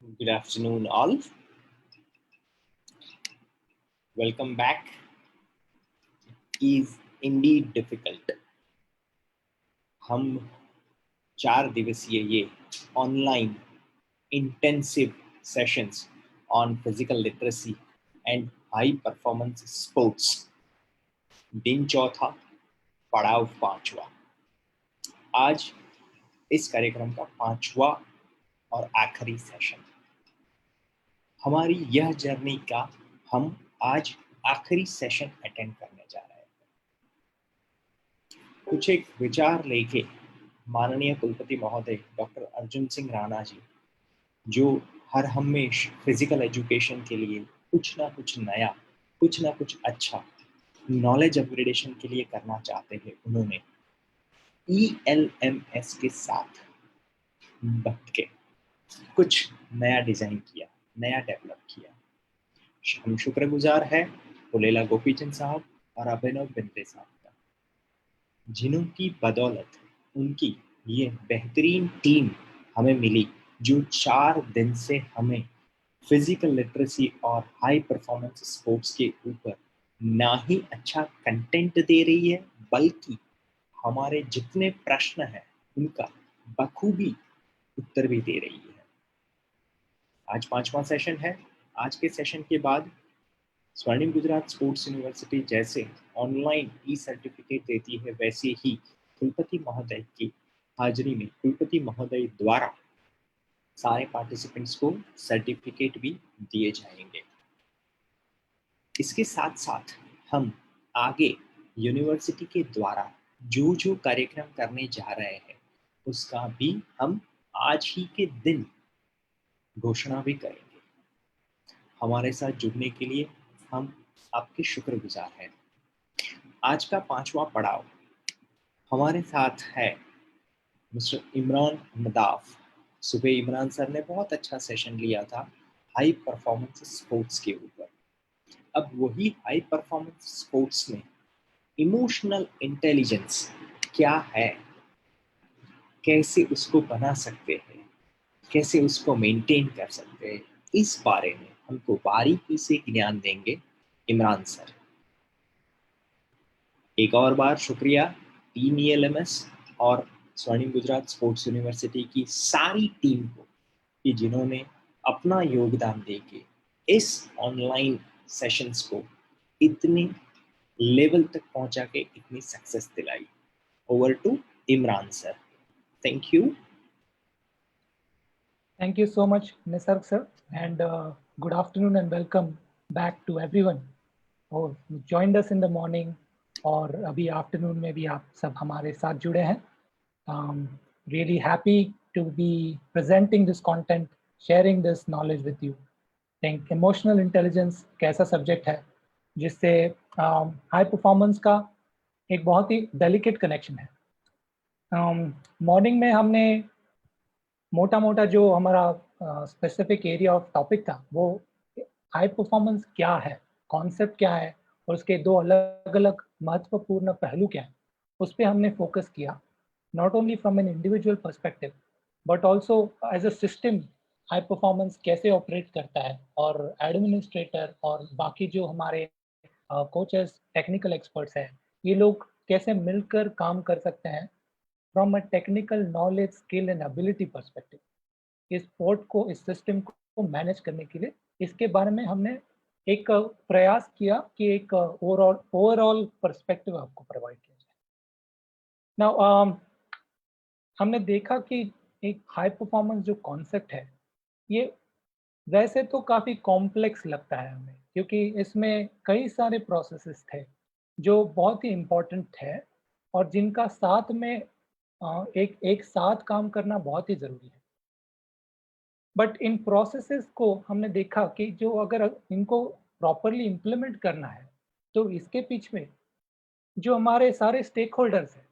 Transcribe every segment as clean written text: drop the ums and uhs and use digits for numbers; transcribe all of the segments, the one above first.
Good afternoon, all. Welcome back. Is indeed difficult. हम 4 दिवसीय ये online intensive sessions on physical literacy and high performance sports. दिन चौथा, पड़ाव पांचवा. आज इस कार्यक्रम का पांचवा और आखिरी सेशन. हमारी यह जर्नी का हम आज आखिरी सेशन अटेंड करने जा रहे हैं. कुछ एक विचार लेके माननीय कुलपति महोदय डॉक्टर अर्जुन सिंह राणा जी, जो हर हमेश फिजिकल एजुकेशन के लिए कुछ ना कुछ नया, कुछ ना कुछ अच्छा नॉलेज अपग्रेडेशन के लिए करना चाहते हैं, उन्होंने ELMS के साथ बैठ के कुछ नया डिजाइन किया, नया डेवलप किया. हम शुक्रगुजार है पुलेला गोपीचंद साहब और अभिनव बिंद्रे साहब का, जिनकी बदौलत उनकी ये बेहतरीन टीम हमें मिली, जो 4 दिन से हमें फिजिकल लिटरेसी और हाई परफॉर्मेंस स्पोर्ट्स के ऊपर ना ही अच्छा कंटेंट दे रही है, बल्कि हमारे जितने प्रश्न हैं उनका बखूबी उत्तर भी दे रही है. आज 5वां सेशन है. आज के सेशन के बाद स्वर्णिम गुजरात स्पोर्ट्स यूनिवर्सिटी जैसे ऑनलाइन सर्टिफिकेट देती है, वैसे ही कुलपति महोदय की हाजिरी में कुलपति महोदय द्वारा सारे पार्टिसिपेंट्स को सर्टिफिकेट भी दिए जाएंगे. इसके साथ साथ हम आगे यूनिवर्सिटी के द्वारा जो जो कार्यक्रम करने जा रहे हैं उसका भी हम आज ही के दिन घोषणा भी करेंगे. हमारे साथ जुड़ने के लिए हम आपके शुक्रगुजार हैं. आज का 5वां पड़ाव हमारे साथ है मिस्टर इमरान नदाफ. सुबह इमरान सर ने बहुत अच्छा सेशन लिया था हाई परफॉर्मेंस स्पोर्ट्स के ऊपर. अब वही हाई परफॉर्मेंस स्पोर्ट्स में इमोशनल इंटेलिजेंस क्या है, कैसे उसको बना सकते हैं, कैसे उसको मेंटेन कर सकते हैं, इस बारे में हमको बारीकी से ज्ञान देंगे इमरान सर. एक और बार शुक्रिया टीम ELMS और स्वर्णिम गुजरात स्पोर्ट्स यूनिवर्सिटी की सारी टीम को कि जिन्होंने अपना योगदान देके इस ऑनलाइन सेशंस को इतने लेवल तक पहुंचा के इतनी सक्सेस दिलाई. Over to Imran sir. Thank you. Thank you so much, Nisarg sir, and good afternoon and welcome back to everyone who joined us in the morning और अभी afternoon में भी आप सब हमारे साथ जुड़े हैं. Really happy to be presenting this content, sharing this knowledge with you. think emotional intelligence कैसा subject है जिससे high performance का एक बहुत ही delicate connection है. Morning में हमने मोटा मोटा जो हमारा स्पेसिफिक एरिया ऑफ टॉपिक था वो हाई परफॉर्मेंस क्या है, कॉन्सेप्ट क्या है और उसके दो अलग अलग महत्वपूर्ण पहलू क्या है, उस पर हमने फोकस किया. Not only from an individual perspective but also as a system high performance कैसे ऑपरेट करता है और एडमिनिस्ट्रेटर और बाकी जो हमारे कोचेस टेक्निकल एक्सपर्ट्स हैं ये लोग कैसे मिलकर काम कर सकते हैं from a technical knowledge, skill and ability perspective. इस पोर्ट को, इस सिस्टम को मैनेज करने के लिए इसके बारे में हमने एक प्रयास किया कि एक ओवरऑल पर्सपेक्टिव आपको प्रोवाइड किया जाए. नाउ हमने देखा कि एक हाई परफॉर्मेंस जो कॉन्सेप्ट है ये वैसे तो काफ़ी कॉम्प्लेक्स लगता है हमें, क्योंकि इसमें कई सारे प्रोसेसेस थे जो बहुत ही इम्पोर्टेंट थे और जिनका साथ में एक साथ काम करना बहुत ही ज़रूरी है. बट इन प्रोसेसेस को हमने देखा कि जो अगर इनको प्रॉपरली इम्प्लीमेंट करना है तो इसके पीछे जो हमारे सारे स्टेक होल्डर्स हैं,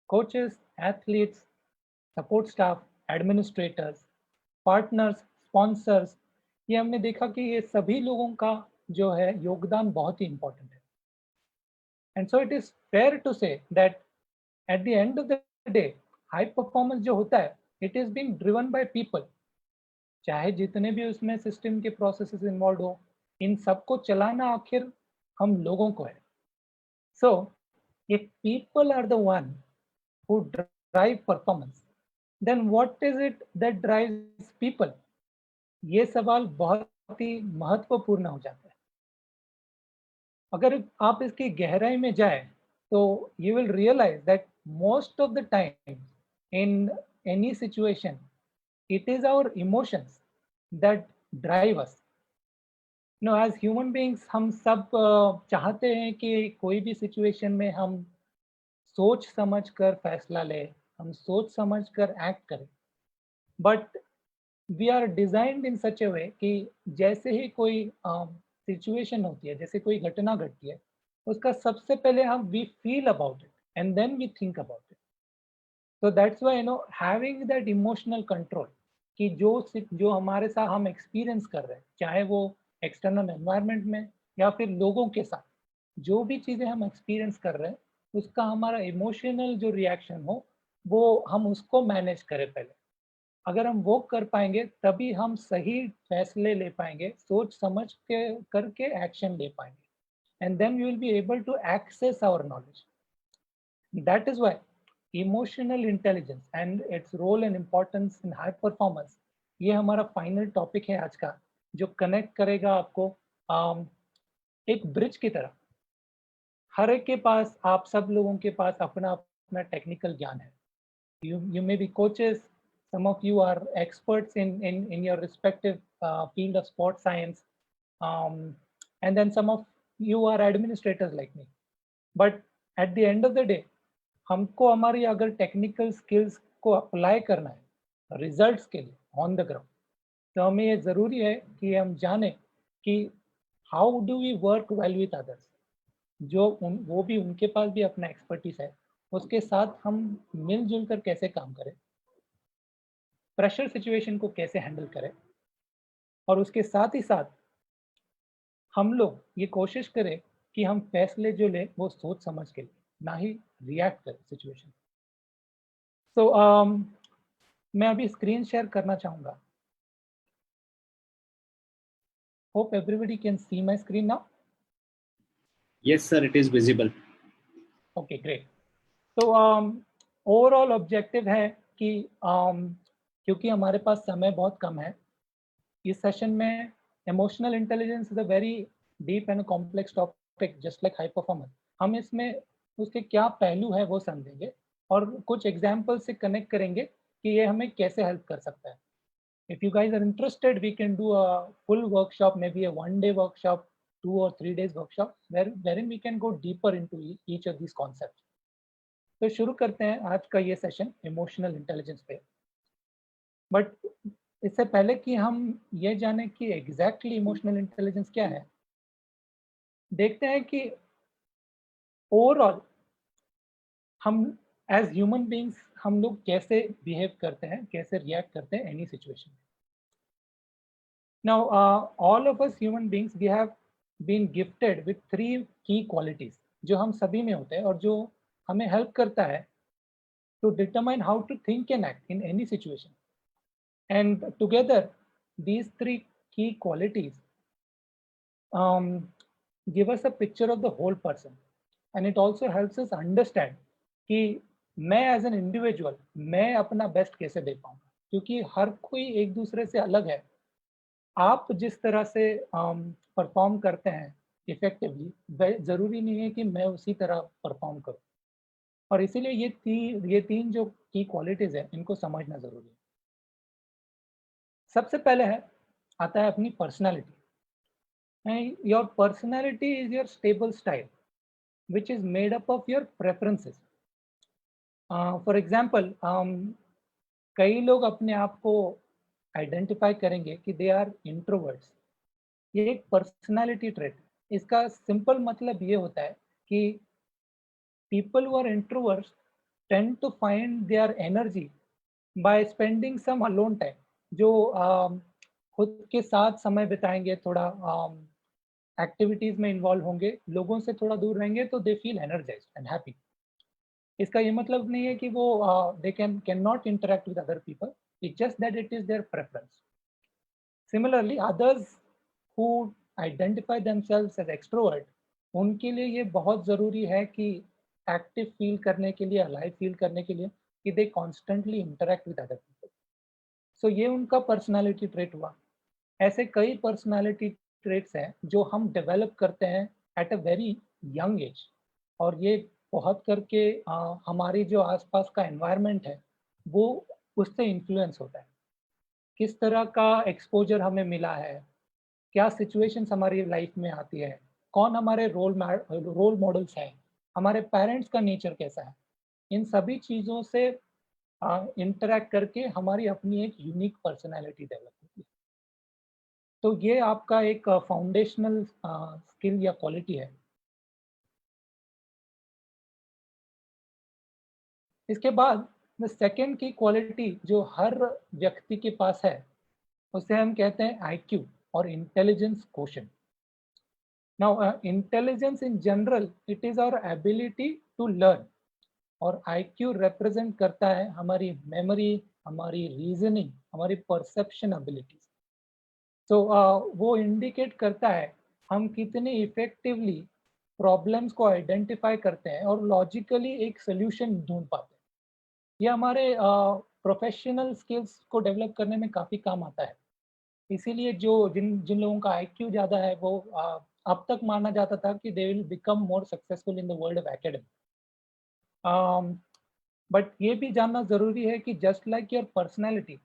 coaches, athletes, support staff, administrators, partners, sponsors, ये हमने देखा कि ये सभी लोगों का जो है योगदान बहुत ही इम्पोर्टेंट है. And so it is fair to say that at the end of the day high performance जो होता है it is being driven by people. चाहे जितने भी उसमें सिस्टम के प्रोसेसेस इन्वॉल्व हो, इन सबको चलाना आखिर हम लोगों को है। So if people are the one who drive performance, then what is it that drives people? ये सवाल बहुत ही महत्वपूर्ण हो जाता है। अगर आप इसकी गहराई में जाए तो you will realise that most of the time in any situation it is our emotions that drive us. As human beings हम सब चाहते हैं कि कोई भी सिचुएशन में हम सोच समझ कर फैसला ले, हम सोच समझ कर एक्ट करें, but we are designed in such a way कि जैसे ही कोई सिचुएशन होती है, जैसे कोई घटना घटती है, उसका सबसे पहले हम we feel about it and then we think about it. So that's why having that emotional control कि जो हमारे साथ हम एक्सपीरियंस कर रहे हैं, चाहे वो एक्सटर्नल एनवायरनमेंट में या फिर लोगों के साथ, जो भी चीज़ें हम एक्सपीरियंस कर रहे हैं, उसका हमारा इमोशनल जो रिएक्शन हो, वो हम उसको मैनेज करें पहले. अगर हम वो कर पाएंगे तभी हम सही फैसले ले पाएंगे, सोच समझ के करके एक्शन ले पाएंगे, and then we will be able to access our knowledge. That is why emotional intelligence and its role and importance in high performance, ये हमारा फाइनल टॉपिक है आज का, जो कनेक्ट करेगा आपको एक ब्रिज की तरह. हर एक के पास, आप सब लोगों के पास अपना अपना टेक्निकल ज्ञान है. You may be coaches, some of you are experts in your respective field of sports science, and then some of you are administrators like me. But at the end of the day, हमको हमारी अगर technical skills को apply करना है results के लिए on the ground, तो हमें ये ज़रूरी है कि हम जाने कि how do we work well with others. वो भी, उनके पास भी अपना एक्सपर्टीज है, उसके साथ हम मिलजुल कर कैसे काम करें, प्रेशर सिचुएशन को कैसे हैंडल करें, और उसके साथ ही साथ हम लोग ये कोशिश करें कि हम फैसले जो लें वो सोच समझ के लिए, ना ही रिएक्ट करें सिचुएशन. सो मैं अभी स्क्रीन शेयर करना चाहूँगा. Hope everybody can see my screen now. Yes, sir, it is visible. Okay, great. तो ओवरऑल ऑब्जेक्टिव है कि क्योंकि हमारे पास समय बहुत कम है, इस सेशन में emotional intelligence is a very deep and complex topic just like high performance. हम इसमें उसके क्या पहलू है वो समझेंगे और कुछ एग्जाम्पल से कनेक्ट करेंगे कि ये हमें कैसे हेल्प कर सकता है. If you guys are interested, we can do a full workshop, maybe a 1-day workshop, 2 or 3 days workshop, wherein we can go deeper into each of these concepts. तो शुरू करते हैं आज का ये सेशन इमोशनल इंटेलिजेंस पे. But इससे पहले कि हम ये जाने कि एग्जैक्टली इमोशनल इंटेलिजेंस क्या है, देखते हैं कि ओवरऑल हम एज ह्यूमन बीइंग्स हम लोग कैसे बिहेव करते हैं, कैसे रिएक्ट करते हैं एनी सिचुएशन में. Now, all of us human beings, we have been gifted with 3 key qualities जो हम सभी में होते हैं और जो हमें हेल्प करता है to determine how to think and act in any situation. And together, these 3 key qualities give us a picture of the whole person, and it also helps us understand कि मैं एज एन इंडिविजुअल मैं अपना best कैसे दे पाऊंगा, क्योंकि हर कोई एक दूसरे से अलग है. आप जिस तरह से परफॉर्म करते हैं इफेक्टिवली, ज़रूरी नहीं है कि मैं उसी तरह परफॉर्म करूं, और इसीलिए ये तीन जो की क्वालिटीज़ है इनको समझना ज़रूरी है. सबसे पहले आता है अपनी personality. Your personality is your stable style which is made up of your preferences. For example, कई लोग अपने आप को आइडेंटिफाई करेंगे कि दे आर इंट्रोवर्ट्स. ये एक पर्सनालिटी ट्रेट. इसका सिंपल मतलब ये होता है कि people who are introverts tend to find their energy by spending some alone time. जो खुद के साथ समय बिताएंगे, थोड़ा एक्टिविटीज में इन्वॉल्व होंगे, लोगों से थोड़ा दूर रहेंगे, तो they feel energized and happy. इसका ये मतलब नहीं है कि वो they can not interact with other people, it's just that it is their preference. Similarly, others who identify themselves as extrovert, उनके लिए ये बहुत ज़रूरी है कि एक्टिव फील करने के लिए, अलाइव फील करने के लिए कि they constantly interact with other people. So ये उनका पर्सनैलिटी ट्रेट हुआ। ऐसे कई पर्सनैलिटी ट्रेट्स हैं जो हम डेवलप करते हैं at a very young as, और ये बहुत करके हमारी जो आसपास का एनवायरनमेंट है वो उससे इन्फ्लुएंस होता है। किस तरह का एक्सपोजर हमें मिला है, क्या सिचुएशंस हमारी लाइफ में आती है, कौन हमारे रोल मॉडल्स हैं, हमारे पेरेंट्स का नेचर कैसा है, इन सभी चीज़ों से इंटरैक्ट करके हमारी अपनी एक यूनिक पर्सनैलिटी डेवलप होती है। तो ये आपका एक फाउंडेशनल स्किल या क्वालिटी है। इसके बाद द सेकंड की क्वालिटी जो हर व्यक्ति के पास है, उसे हम कहते हैं आईक्यू और intelligence quotient. Now intelligence in general it is our ability to learn, और आईक्यू रिप्रेजेंट करता है हमारी मेमोरी, हमारी रीजनिंग, हमारी परसेप्शन एबिलिटीज। तो वो इंडिकेट करता है हम कितने इफेक्टिवली प्रॉब्लम्स को आइडेंटिफाई करते हैं और लॉजिकली एक सोल्यूशन ढूंढ पाते हैं। ये हमारे प्रोफेशनल स्किल्स को डेवलप करने में काफ़ी काम आता है। इसीलिए जो जिन जिन लोगों का आईक्यू ज़्यादा है वो अब तक माना जाता था कि they will become more successful in the world of academic. But ये भी जानना ज़रूरी है कि just like your personality,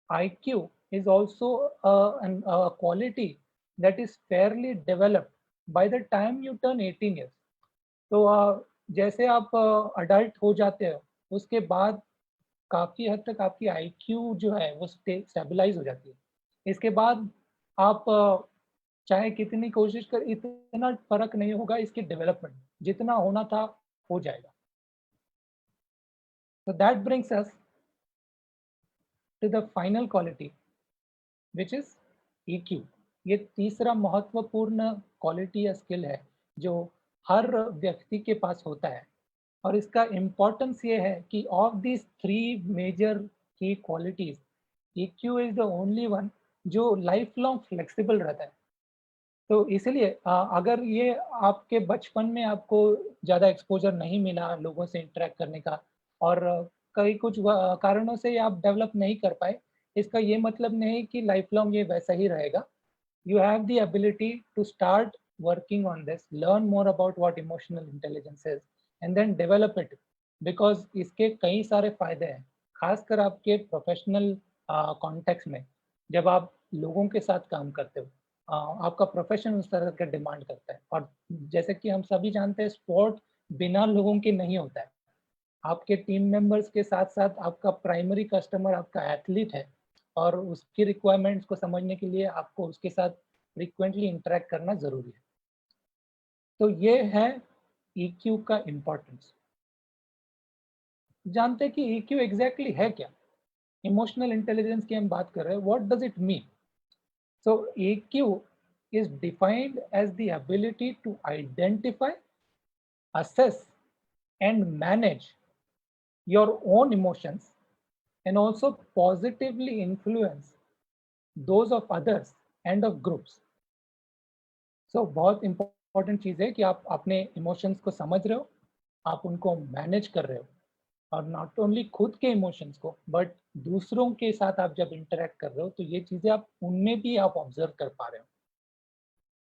IQ is also a quality that is fairly developed by the time you turn 18 years. तो जैसे आप अडल्ट हो जाते हो उसके बाद काफ़ी हद तक आपकी आईक्यू जो है वो स्टेबलाइज हो जाती है। इसके बाद आप चाहे कितनी कोशिश कर, इतना फर्क नहीं होगा इसके डेवलपमेंट, जितना होना था हो जाएगा। So that brings us to the final quality which is EQ। ये तीसरा महत्वपूर्ण क्वालिटी या स्किल है जो हर व्यक्ति के पास होता है, और इसका इम्पोर्टेंस ये है कि ऑफ दिस थ्री मेजर की qualities, EQ is the only one जो लाइफ लॉन्ग फ्लेक्सिबल रहता है। तो इसलिए अगर ये आपके बचपन में आपको ज़्यादा एक्सपोजर नहीं मिला लोगों से इंटरेक्ट करने का, और कई कुछ कारणों से ये आप डेवलप नहीं कर पाए, इसका ये मतलब नहीं कि लाइफ लॉन्ग ये वैसा ही रहेगा। You have the ability to start working on this, learn more about what emotional intelligence is, and then develop it, because इसके कई सारे फायदे हैं, खासकर आपके प्रोफेशनल कॉन्टेक्स्ट में। जब आप लोगों के साथ काम करते हो, आपका प्रोफेशन उस तरह का डिमांड करता है, और जैसे कि हम सभी जानते हैं स्पोर्ट बिना लोगों के नहीं होता है। आपके टीम मेंबर्स के साथ साथ आपका प्राइमरी कस्टमर आपका एथलीट है, और उसकी रिक्वायरमेंट्स को समझने के लिए आपको उसके साथ फ्रीक्वेंटली इंटरेक्ट करना ज़रूरी है। तो ये है EQ का इम्पोर्टेंस। जानते हैं कि EQ एग्जैक्टली है क्या? इमोशनल इंटेलिजेंस की हम बात कर रहे हैं, what does it mean? So EQ is defined as the ability to identify, assess, and manage your own emotions, and also positively influence those of others and of groups. सो बहुत important चीज़ है कि आप अपने इमोशंस को समझ रहे हो, आप उनको मैनेज कर रहे हो, और नॉट ओनली खुद के इमोशंस को बट दूसरों के साथ आप जब इंटरेक्ट कर रहे हो तो ये चीज़ें आप उनमें भी आप ऑब्जर्व कर पा रहे हो।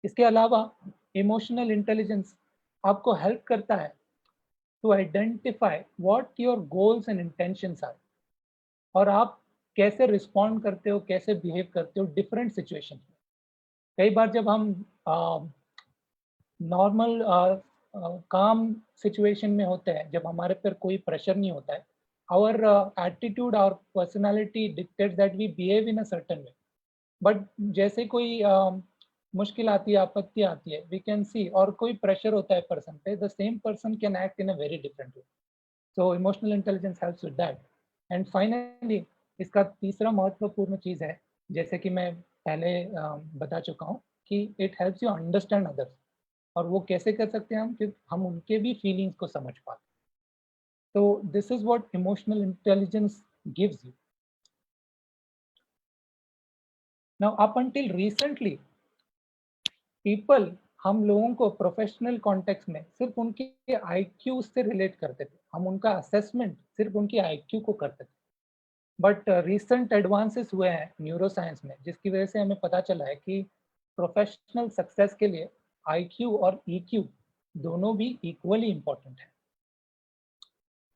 इसके अलावा इमोशनल इंटेलिजेंस आपको हेल्प करता है to identify what your goals and intentions are, और आप कैसे रिस्पॉन्ड करते हो, कैसे बिहेव करते हो डिफरेंट सिचुएशन में। कई बार जब हम नॉर्मल काम सिचुएशन में होते हैं, जब हमारे पर कोई प्रेशर नहीं होता है, आवर एटीट्यूड और personality dictates that we behave in a certain way. But जैसे कोई मुश्किल आती है, आपत्ति आती है, वी कैन सी, और कोई प्रेशर होता है पर्सन पे, the same person can act in a very different way. So emotional intelligence helps with that. And finally इसका तीसरा महत्वपूर्ण चीज़ है, जैसे कि मैं पहले बता चुका हूँ, कि it helps you understand others. और वो कैसे कर सकते हैं हम, कि हम उनके भी फीलिंग्स को समझ पाते। तो this is what emotional intelligence gives you. Now up until recently people, हम लोगों को प्रोफेशनल कॉन्टेक्स्ट में सिर्फ उनके आईक्यू से रिलेट करते थे, हम उनका असेसमेंट सिर्फ उनके आईक्यू को करते थे। बट रिसेंट एडवांसेस हुए हैं न्यूरो साइंस में, जिसकी वजह से हमें पता चला है कि प्रोफेशनल सक्सेस के लिए आईक्यू और ईक्यू दोनों भी इक्वली इम्पोर्टेंट है।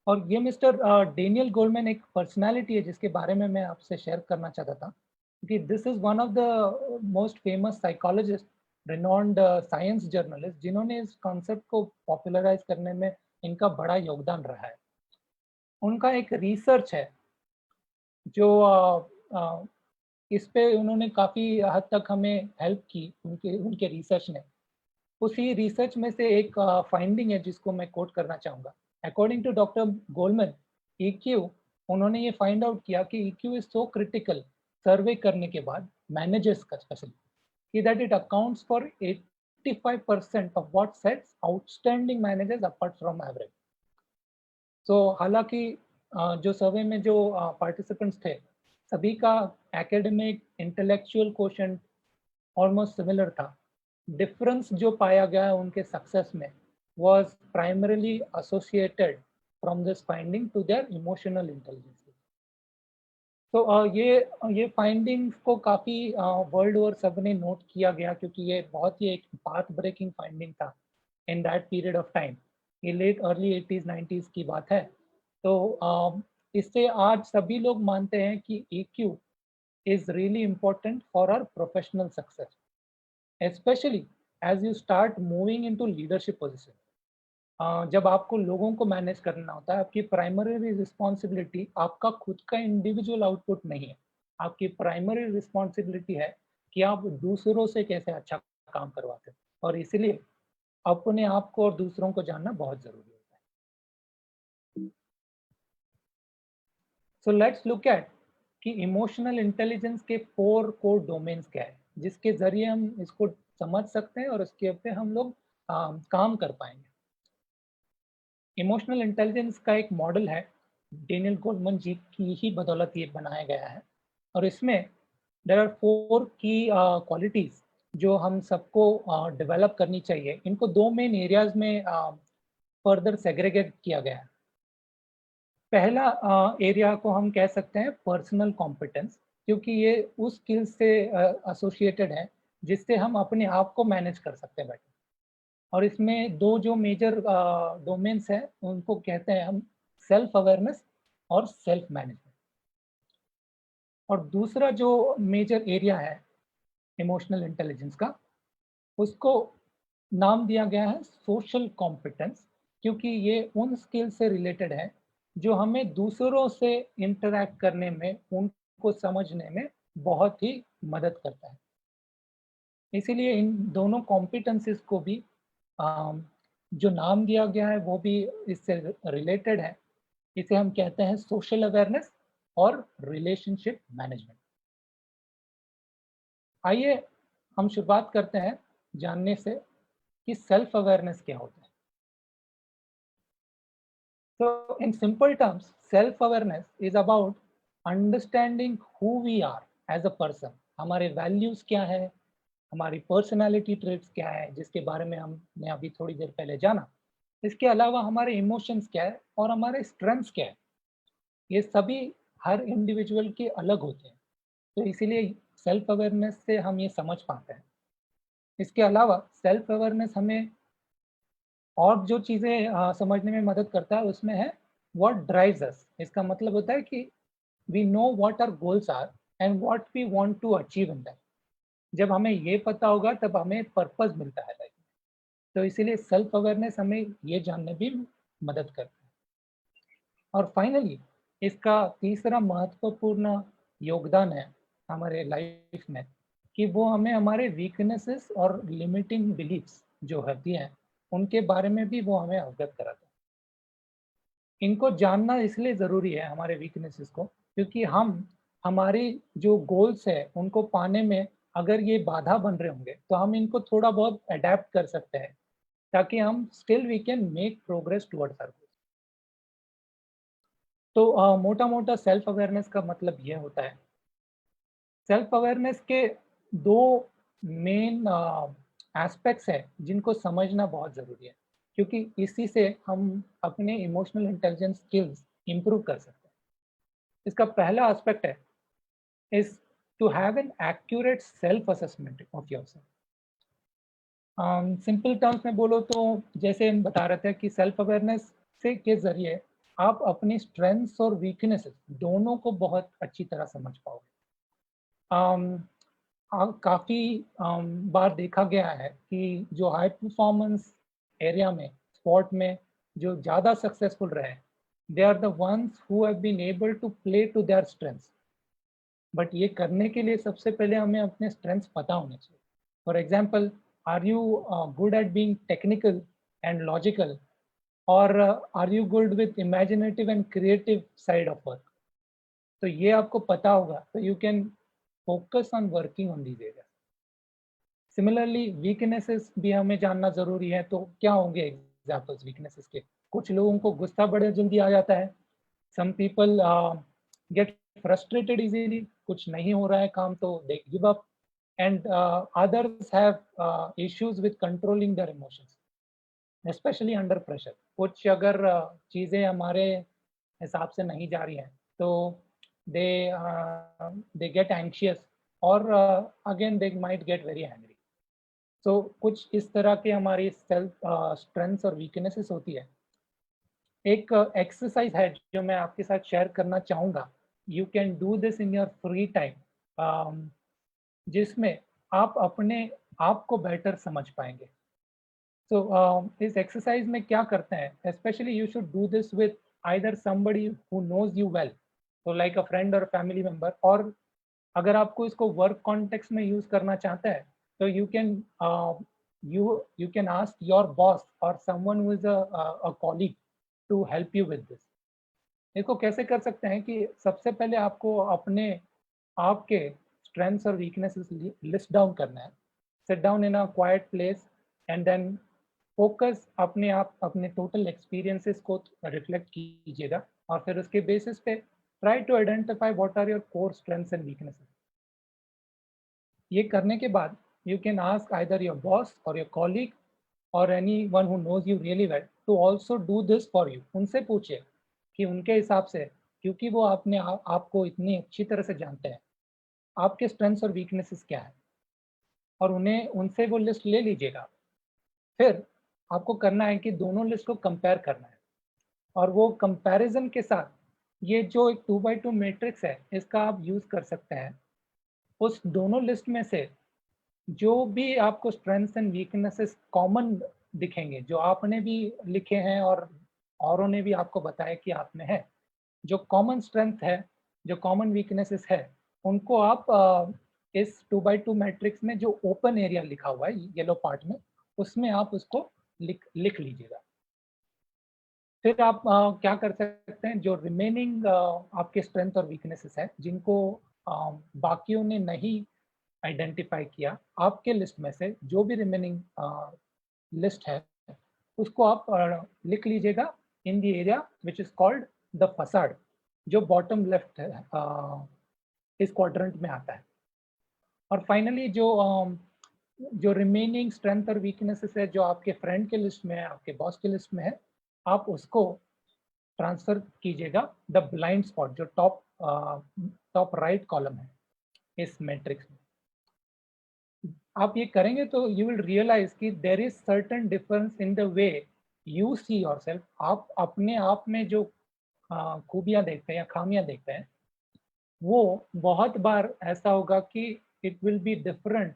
और ये मिस्टर डेनियल गोलमैन एक पर्सनालिटी है जिसके बारे में मैं आपसे शेयर करना चाहता था कि this is one of the most famous psychologist, renowned science journalist, जिन्होंने इस कॉन्सेप्ट को पॉपुलराइज करने में इनका बड़ा योगदान रहा है। उनका एक रिसर्च है जो इस पे उन्होंने काफ़ी हद तक हमें हेल्प की, उनके उनके रिसर्च ने। उसी रिसर्च में से एक फाइंडिंग है जिसको मैं कोट करना चाहूँगा। According to doctor Goleman, EQ, उन्होंने ये फाइंड आउट किया कि EQ is so critical, survey करने के बाद मैनेजर्स का स्पेशली, कि that it accounts for 85% of what sets outstanding managers apart from average. तो हालांकि जो सर्वे में जो पार्टिसिपेंट्स थे, सभी का academic intellectual quotient almost similar था। डिफरेंस जो पाया गया उनके सक्सेस में was primarily associated from this finding to their emotional intelligence. तो ये फाइंडिंग्स को काफ़ी वर्ल्ड ओवर सबने नोट किया गया, क्योंकि ये बहुत ही एक पाथ ब्रेकिंग फाइंडिंग था in that period of time. ये लेट अर्ली 80s 90s की बात है। तो इससे आज सभी लोग मानते हैं कि EQ is really important for our professional success, especially as you start moving into leadership position. जब आपको लोगों को मैनेज करना होता है, आपकी प्राइमरी रिस्पॉन्सिबिलिटी आपका खुद का इंडिविजुअल आउटपुट नहीं है। आपकी प्राइमरी रिस्पॉन्सिबिलिटी है कि आप दूसरों से कैसे अच्छा काम करवाते हैं, और इसीलिए अपने आप को और दूसरों को जानना बहुत जरूरी होता है। सो लेट्स लुक एट कि इमोशनल इंटेलिजेंस के 4 कोर डोमेन्स क्या है, जिसके जरिए हम इसको समझ सकते हैं और इसके पे हम लोग काम कर पाएंगे। इमोशनल इंटेलिजेंस का एक मॉडल है, डेनियल गोलमैन जी की ही बदौलत ये बनाया गया है, और इसमें देयर आर 4 की क्वालिटीज जो हम सबको डेवलप करनी चाहिए। इनको 2 मेन एरियाज में फर्दर सेग्रीगेट किया गया है। पहला एरिया को हम कह सकते हैं पर्सनल कॉम्पिटेंस, क्योंकि ये उस स्किल से एसोसिएटेड है जिससे हम अपने आप को मैनेज कर सकते हैं बेटर। और इसमें 2 जो मेजर डोमेन्स हैं उनको कहते हैं हम सेल्फ अवेयरनेस और सेल्फ मैनेजमेंट। और दूसरा जो मेजर एरिया है इमोशनल इंटेलिजेंस का, उसको नाम दिया गया है सोशल कॉम्पिटेंस, क्योंकि ये उन स्किल से रिलेटेड है जो हमें दूसरों से इंटरैक्ट करने में, उनको समझने में बहुत ही मदद करता है। इसीलिए इन दोनों कॉम्पिटेंसीज को भी जो नाम दिया गया है वो भी इससे रिलेटेड है। इसे हम कहते हैं सोशल अवेयरनेस और रिलेशनशिप मैनेजमेंट। आइए हम शुरुआत करते हैं जानने से कि सेल्फ अवेयरनेस क्या होता है। So in simple terms, self-awareness is about understanding who we are as a person. हमारे वैल्यूज क्या है, हमारी पर्सनालिटी ट्रेट्स क्या है, जिसके बारे में हमने अभी थोड़ी देर पहले जाना। इसके अलावा हमारे इमोशंस क्या है और हमारे स्ट्रेंथ्स क्या है। ये सभी हर इंडिविजुअल के अलग होते हैं, तो इसीलिए सेल्फ अवेयरनेस से हम ये समझ पाते हैं। इसके अलावा सेल्फ अवेयरनेस हमें और जो चीज़ें समझने में मदद करता है उसमें है व्हाट ड्राइव्स अस। इसका मतलब होता है कि we know what our goals are and what we want to achieve in that. जब हमें ये पता होगा तब हमें पर्पस मिलता है लाइफ में। तो इसीलिए सेल्फ अवेयरनेस हमें ये जानने भी मदद करता है। और फाइनली इसका तीसरा महत्वपूर्ण योगदान है हमारे लाइफ में कि वो हमें हमारे वीकनेसेस और लिमिटिंग बिलीफ्स जो होती हैं उनके बारे में भी वो हमें अवगत कराता है। इनको जानना इसलिए ज़रूरी है हमारे वीकनेसेस को, क्योंकि हम हमारी जो गोल्स है उनको पाने में अगर ये बाधा बन रहे होंगे तो हम इनको थोड़ा बहुत अडेप्ट कर सकते हैं, ताकि हम still we can make progress towards our goal. तो मोटा मोटा सेल्फ अवेयरनेस का मतलब ये होता है सेल्फ अवेयरनेस के दो मेन एस्पेक्ट्स है जिनको समझना बहुत ज़रूरी है, क्योंकि इसी से हम अपने इमोशनल इंटेलिजेंस स्किल्स इंप्रूव कर सकते हैं। इसका पहला एस्पेक्ट है is to have an accurate self assessment of yourself. Simple terms में बोलो तो जैसे हम बता रहे थे कि सेल्फ अवेयरनेस से के जरिए आप अपनी स्ट्रेंथ्स और वीकनेसेस दोनों को बहुत अच्छी तरह समझ पाओगे। काफ़ी बार देखा गया है कि जो हाई परफॉर्मेंस एरिया में, स्पोर्ट में जो ज़्यादा सक्सेसफुल रहे, they are the ones who have been able to play to their strengths. But ये करने के लिए सबसे पहले हमें अपने स्ट्रेंथ्स पता होने चाहिए। For example, are you good at being technical and logical, और are you good with imaginative and creative side of work? तो ये आपको पता होगा तो you can focus on working on these area. Similarly weaknesses भी हमें जानना जरूरी है। तो क्या होंगे एग्जांपल्स वीकनेसेस के? कुछ लोगों को गुस्सा बड़े जल्दी आ जाता है, some people get frustrated easily, कुछ नहीं हो रहा है काम तो they give up, and others have issues with controlling their emotions, specially under pressure. कुछ अगर चीज़ें हमारे हिसाब से नहीं जा रही हैं तो दे दे गेट एंशियस, और again they might get very angry. So कुछ इस तरह के हमारी सेल्फ स्ट्रेंथ्स और वीकनेसेस होती है। एक एक्सरसाइज है जो मैं आपके साथ शेयर करना चाहूँगा, you can do this in your free time, जिसमें आप अपने आप को बेटर समझ पाएंगे। So इस एक्सरसाइज में क्या करते हैं, specially you should do this with either somebody who knows you well, so like a friend or family member, और अगर आपको इसको वर्क कॉन्टेक्स्ट में यूज करना चाहते हैं तो you can ask your boss और someone who is a colleague to help you with this. इसको कैसे कर सकते हैं कि सबसे पहले आपको अपने आप के स्ट्रेंथ्स और वीकनेसेस लिस्ट डाउन करना है। Sit down in a quiet place and then focus अपने आप अपने टोटल एक्सपीरियंसेस को रिफ्लेक्ट कीजिएगा, और फिर उसके बेसिस पे try to identify what are your core strengths and weaknesses. ये करने के बाद you can ask either your boss और योर कॉलीग और anyone who knows you really well to also do this for you. उनसे पूछिए कि उनके हिसाब से, क्योंकि वो आपको इतनी अच्छी तरह से जानते हैं, आपके स्ट्रेंथ्स और वीकनेसेस क्या है, और उन्हें उनसे वो लिस्ट ले लीजिएगा। फिर आपको करना है कि दोनों लिस्ट को कंपेयर करना है, और वो कंपैरिजन के साथ ये जो एक 2x2 मैट्रिक्स है इसका आप यूज कर सकते हैं। उस दोनों लिस्ट में से जो भी आपको स्ट्रेंथ्स एंड वीकनेसेस कॉमन दिखेंगे, जो आपने भी लिखे हैं और औरों ने भी आपको बताया कि आप में है, जो कॉमन स्ट्रेंथ है, जो कॉमन वीकनेसेस है, उनको आप इस 2x2 मैट्रिक्स में जो ओपन एरिया लिखा हुआ है येलो पार्ट में, उसमें आप उसको लिख लीजिएगा। फिर आप क्या कर सकते हैं, जो रिमेनिंग आपके स्ट्रेंथ और वीकनेसेस है जिनको बाकियों ने नहीं आइडेंटिफाई किया, आपके लिस्ट में से जो भी रिमेनिंग लिस्ट है उसको आप लिख लीजिएगा in the area which is called the facade, जो बॉटम लेफ्ट है इस क्वाड्रेंट में आता है। और फाइनली जो रिमेनिंग स्ट्रेंथ और वीकनेसेस है जो आपके फ्रेंड के लिस्ट में है, आपके बॉस के लिस्ट में है, आप उसको ट्रांसफर कीजिएगा द ब्लाइंड स्पॉट, जो टॉप राइट कॉलम है इस मैट्रिक्स में। आप ये करेंगे तो यू विल रियलाइज कि there is certain difference in the way you see yourself. आप अपने आप में जो खूबियां देखते हैं या खामियां देखते हैं, वो बहुत बार ऐसा होगा कि it will be different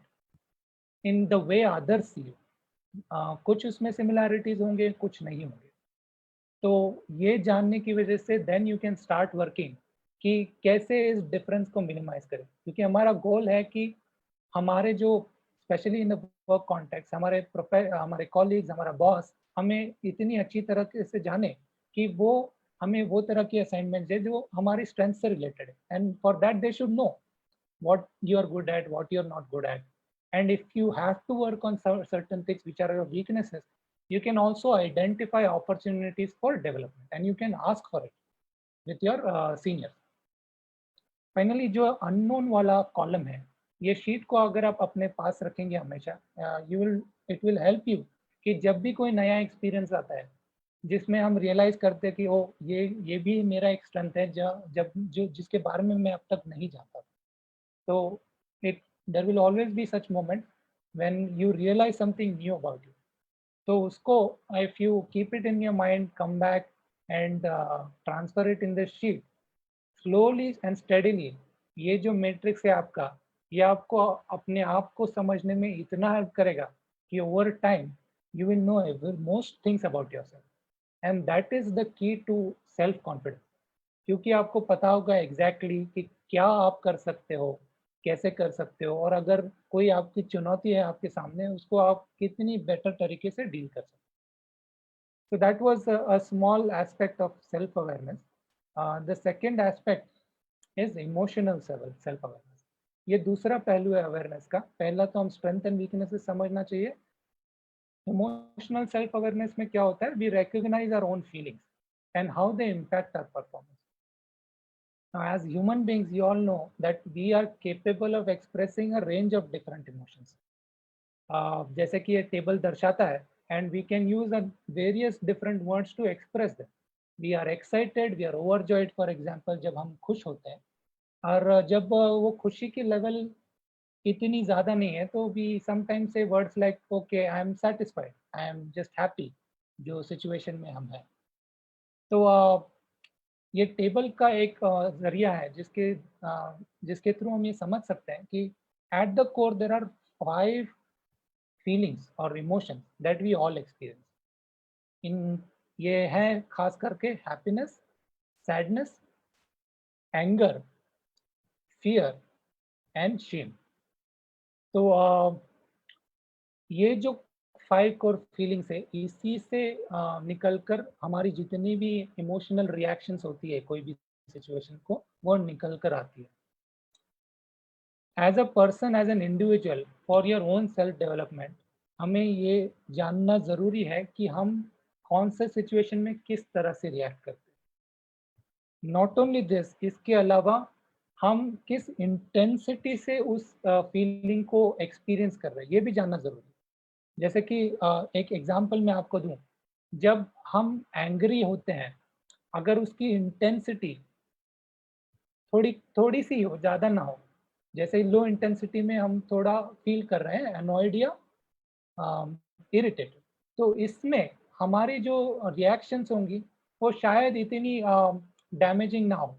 in the way others see you. कुछ उसमें सिमिलैरिटीज होंगे, कुछ नहीं होंगे। तो ये जानने की वजह से then you can start working कि कैसे इस डिफरेंस को मिनिमाइज करें, क्योंकि हमारा गोल है कि हमारे जो specially in the work context हमारे कॉलीग्स, हमारा बॉस हमें इतनी अच्छी तरह से जाने कि वो हमें वो तरह की असाइनमेंट दे जो हमारी स्ट्रेंथ से रिलेटेड है, and for that they should know what you are good at, what you are not good at. And if you have to work on certain things which are your weaknesses, you can also identify opportunities for development and you can ask for it with your seniors. Finally जो unknown वाला column है, ये sheet को अगर आप अपने पास रखेंगे हमेशा, इट विल हेल्प यू कि जब भी कोई नया एक्सपीरियंस आता है जिसमें हम रियलाइज करते हैं कि ओ ये भी मेरा एक स्ट्रेंथ है जब जो जिसके बारे में मैं अब तक नहीं जानता था। तो it there will always be such moment when you realize something new about you. तो उसको if you keep it in your mind, come back and transfer it in the sheet slowly and steadily, ये जो matrix है आपका, ये आपको अपने आप को समझने में इतना हेल्प करेगा कि over time you will know most things about yourself, and that is the key to self confidence. क्योंकि आपको पता होगा एग्जैक्टली कि क्या आप कर सकते हो, कैसे कर सकते हो, और अगर कोई आपकी चुनौती है आपके सामने, उसको आप कितनी बेटर तरीके से डील कर सकते हो। So that was a small aspect of self-awareness. The second aspect is emotional self-awareness. ये दूसरा पहलू है अवेयरनेस का। पहला तो हम स्ट्रेंथ एंड वीकनेसेस समझना चाहिए। इमोशनल सेल्फ अवेयरनेस में क्या होता है, we recognize our own feelings and how they impact our performance. Now, as human beings, you all know that we are capable of expressing a range of different emotions. जैसे कि ये table दर्शाता है, and we can use a various different words to express them. We are excited, we are overjoyed, for example, जब हम खुश होते हैं, और जब वो खुशी की लेवल इतनी ज़्यादा नहीं है तो we sometimes say words like okay, I am satisfied, I am just happy, जो सिचुएशन में हम हैं। तो ये टेबल का एक जरिया है जिसके थ्रू हम ये समझ सकते हैं कि at the core there are 5 feelings और emotions that we all experience. इन ये है खास करके happiness, sadness, anger, fear and shame. तो ये जो 5 कोर फीलिंग्स है, इसी से निकलकर हमारी जितनी भी इमोशनल रिएक्शंस होती है कोई भी सिचुएशन को, वो निकल कर आती है। As a person, as an individual, for your own self development, हमें ये जानना ज़रूरी है कि हम कौन से सिचुएशन में किस तरह से रिएक्ट करते हैं। नॉट ओनली दिस, इसके अलावा हम किस इंटेंसिटी से उस फीलिंग को एक्सपीरियंस कर रहे हैं, ये भी जानना ज़रूरी है। जैसे कि एक एग्जांपल मैं आपको दूं, जब हम एंग्री होते हैं, अगर उसकी इंटेंसिटी थोड़ी थोड़ी सी हो, ज़्यादा ना हो, जैसे लो इंटेंसिटी में हम थोड़ा फील कर रहे हैं अनॉयड या इरिटेटेड, तो इसमें हमारी जो रिएक्शंस होंगी वो शायद इतनी डैमेजिंग ना हो।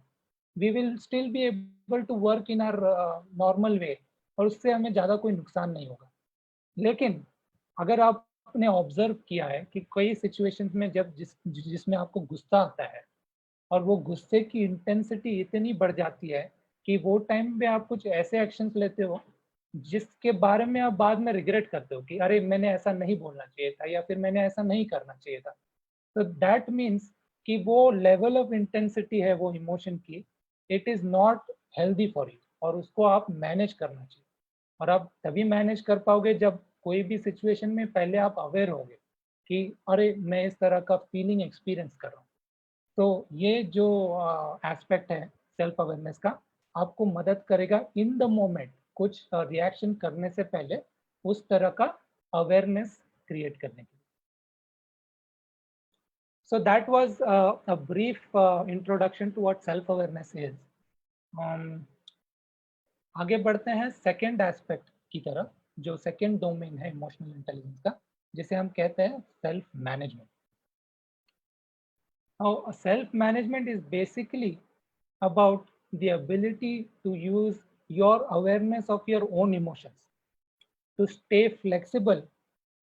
We will still be able to work in our normal way, और उससे हमें ज़्यादा कोई नुकसान नहीं होगा। लेकिन अगर आपने ऑब्जर्व किया है कि कई सिचुएशंस में जब जिसमें आपको गुस्सा आता है और वो गुस्से की इंटेंसिटी इतनी बढ़ जाती है कि वो टाइम पे आप कुछ ऐसे एक्शंस लेते हो जिसके बारे में आप बाद में रिग्रेट करते हो कि अरे मैंने ऐसा नहीं बोलना चाहिए था या फिर मैंने ऐसा नहीं करना चाहिए था। तो दैट मीन्स कि वो लेवल ऑफ इंटेंसिटी है वो इमोशन की, it is not healthy for you, और उसको आप मैनेज करना चाहिए। और आप तभी मैनेज कर पाओगे जब कोई भी सिचुएशन में पहले आप अवेयर होगे कि अरे मैं इस तरह का फीलिंग एक्सपीरियंस कर रहा हूँ। तो ये जो एस्पेक्ट है सेल्फ अवेयरनेस का, आपको मदद करेगा इन द मोमेंट कुछ रिएक्शन करने से पहले उस तरह का अवेयरनेस क्रिएट करने के लिए। So that was a brief introduction to what self awareness is. आगे बढ़ते हैं सेकेंड एस्पेक्ट की तरफ, जो सेकेंड डोमेन है इमोशनल इंटेलिजेंस का, जिसे हम कहते हैं self management. Now, self-management is basically about the ability to use your awareness of your own emotions to stay flexible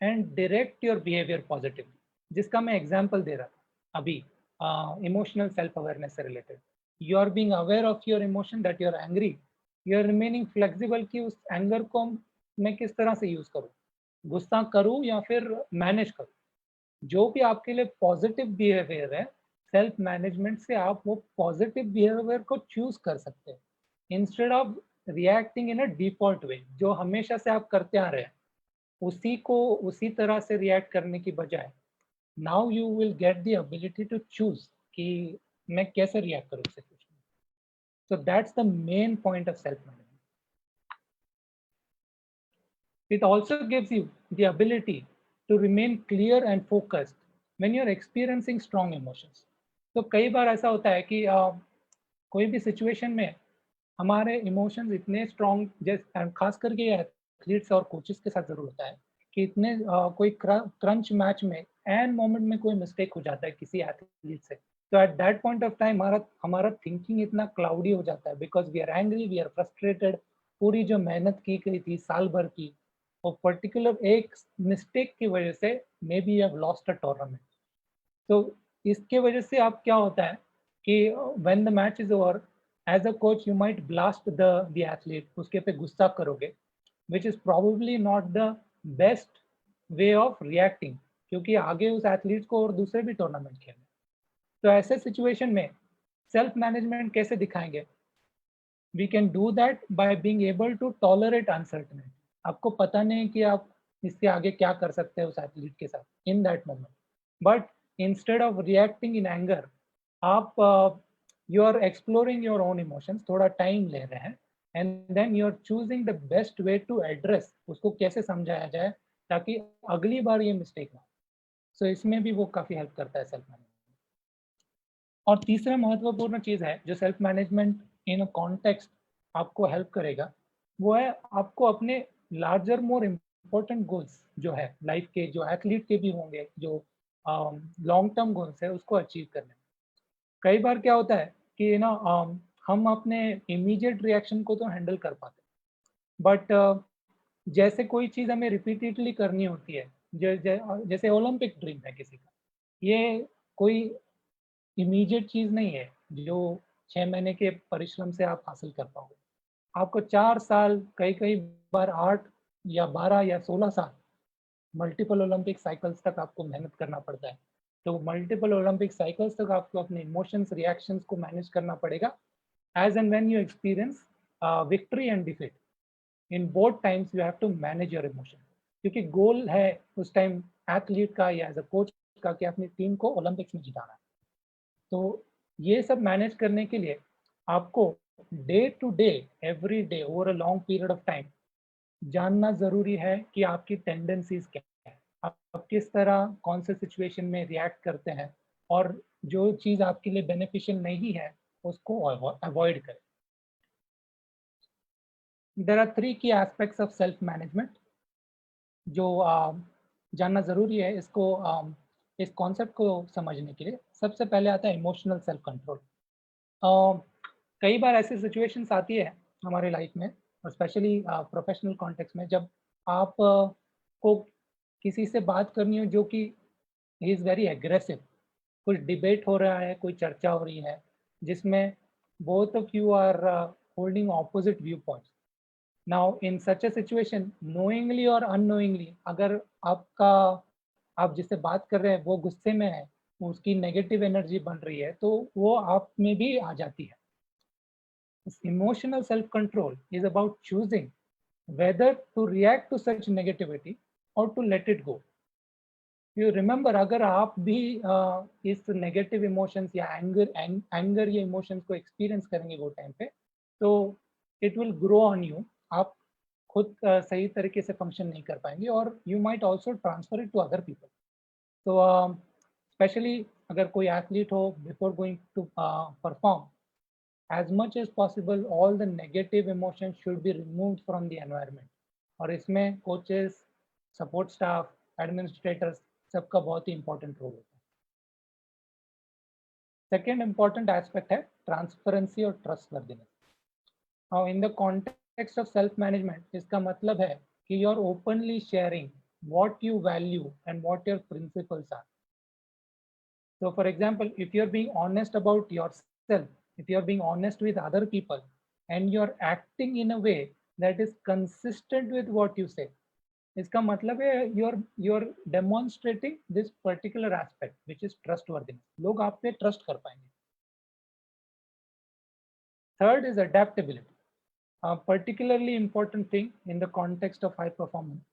and direct your behavior positively. जिसका मैं एग्जांपल दे रहा था अभी इमोशनल सेल्फ अवेयरनेस से related. You are being aware of your emotion that you are angry, you are remaining flexible कि उस anger को मैं किस तरह से यूज करूँ, गुस्सा करूँ या फिर मैनेज करूँ। जो भी आपके लिए पॉजिटिव बिहेवियर है, सेल्फ मैनेजमेंट से आप वो पॉजिटिव बिहेवियर को चूज कर सकते हैं instead of reacting in a default way, जो हमेशा से आप करते आ रहे हैं उसी को उसी तरह से रिएक्ट करने की बजाय now you will get the ability to choose कि मैं कैसे रिएक्ट करूँ सिचुएशन में। So that's the main point of self-management. It also gives you the ability to remain clear and focused when you're experiencing strong emotions. तो कई बार ऐसा होता है कि कोई भी सिचुएशन में हमारे इमोशंस इतने स्ट्रॉन्ग, जैसे खास करके एथलीट्स और कोचेस के साथ जरूर होता है कि इतने कोई क्रंच मैच में एंड मोमेंट में कोई मिस्टेक हो जाता है किसी एथलीट से, तो at that point of time हमारा थिंकिंग इतना क्लाउडी हो जाता है because we are angry, we are frustrated. पूरी जो मेहनत की गई थी साल भर की, और पर्टिकुलर एक मिस्टेक की वजह से maybe have lost a tournament. तो इसके वजह से आप क्या होता है कि when the match is over, as a coach you might blast the athlete, उसके पे गुस्सा करोगे, which is probably not the best way of reacting, क्योंकि आगे उस एथलीट को और दूसरे भी टूर्नामेंट खेलने। तो ऐसे सिचुएशन में सेल्फ मैनेजमेंट कैसे दिखाएंगे? We can do that by being able to tolerate uncertainty. आपको पता नहीं कि आप इससे आगे क्या कर सकते हैं उस एथलीट के साथ in that moment, but instead of reacting in anger, आप you are exploring your own emotions, थोड़ा टाइम ले रहे हैं, and then you are choosing the best way to address, उसको कैसे समझाया जाए ताकि अगली बार ये मिस्टेक ना हो। सो इसमें भी वो काफ़ी हेल्प करता है सेल्फ मैनेजमेंट। और तीसरा महत्वपूर्ण चीज़ है जो self management in a context आपको हेल्प करेगा, वो है आपको अपने लार्जर मोर इम्पोर्टेंट गोल्स जो है लाइफ के, जो एथलीट के भी होंगे, जो लॉन्ग टर्म गोल्स है, उसको अचीव करने में। कई बार क्या होता है कि ना हम अपने इमीडिएट रिएक्शन को तो हैंडल कर पाते, बट जैसे कोई चीज़ हमें रिपीटेडली करनी होती है, जैसे ओलंपिक ड्रीम है किसी का, ये कोई इमीडिएट चीज़ नहीं है जो 6 महीने के परिश्रम से आप हासिल कर पाओगे। आपको 4 साल, कई-कई बार 8 या 12 या 16 साल, मल्टीपल ओलंपिक साइकिल्स तक आपको मेहनत करना पड़ता है। तो मल्टीपल ओलंपिक साइकिल्स तक आपको अपने इमोशंस, रिएक्शंस को मैनेज करना पड़ेगा as and when you experience victory and defeat. In both times you have to manage your emotion, क्योंकि गोल है उस टाइम एथलीट का या एज अ कोच का कि अपनी टीम को ओलंपिक्स में जिताना है। तो ये सब मैनेज करने के लिए आपको day to day, every day, over a long period of time जानना ज़रूरी है कि आपकी टेंडेंसीज क्या है, आप किस तरह कौन से सिचुएशन में रिएक्ट करते हैं, और जो चीज़ आपके लिए बेनिफिशियल नहीं है उसको अवॉइड करें। देयर आर 3 की एस्पेक्ट्स ऑफ सेल्फ मैनेजमेंट जो जानना ज़रूरी है इसको, इस कॉन्सेप्ट को समझने के लिए। सबसे पहले आता है इमोशनल सेल्फ कंट्रोल। कई बार ऐसी सिचुएशंस आती है हमारे लाइफ में, और स्पेशली प्रोफेशनल कॉन्टेक्स्ट में, जब आप को किसी से बात करनी हो जो कि ही इज़ वेरी एग्रेसिव, कुछ डिबेट हो रहा है, कोई चर्चा हो रही है जिसमें both of you are holding opposite view points. Now in such a situation, knowingly और अननोइंगली, अगर आप जिससे बात कर रहे हैं वो गुस्से में है, उसकी नेगेटिव एनर्जी बन रही है, तो वो आप में भी आ जाती है। Emotional self-control is about choosing whether to react to such negativity or to let it go. You remember, अगर आप भी इस नेगेटिव इमोशंस या एंगर या इमोशंस को एक्सपीरियंस करेंगे वो टाइम पे, तो it will grow on you. आप खुद सही तरीके से फंक्शन नहीं कर पाएंगे, और you might also transfer it to other people. तो स्पेशली अगर कोई एथलीट हो, before going to perform, as much as possible all the negative emotions should be removed from the environment, और इसमें कोचेस, सपोर्ट स्टाफ, एडमिनिस्ट्रेटर्स, सबका बहुत ही important role होता है। सेकेंड इंपॉर्टेंट एस्पेक्ट है ट्रांसपेरेंसी और trustworthiness. Now in the context of self management, इसका मतलब है कि you are openly sharing what you value and what your principles are. So for example, if you're being honest about yourself, if you're being honest with other people, and you're acting in a way that is consistent with what you say, इसका मतलब है you're demonstrating this particular aspect which is trustworthiness. लोग आप पे trust कर पाएंगे। Third is adaptability, a particularly important thing in the context of high performance.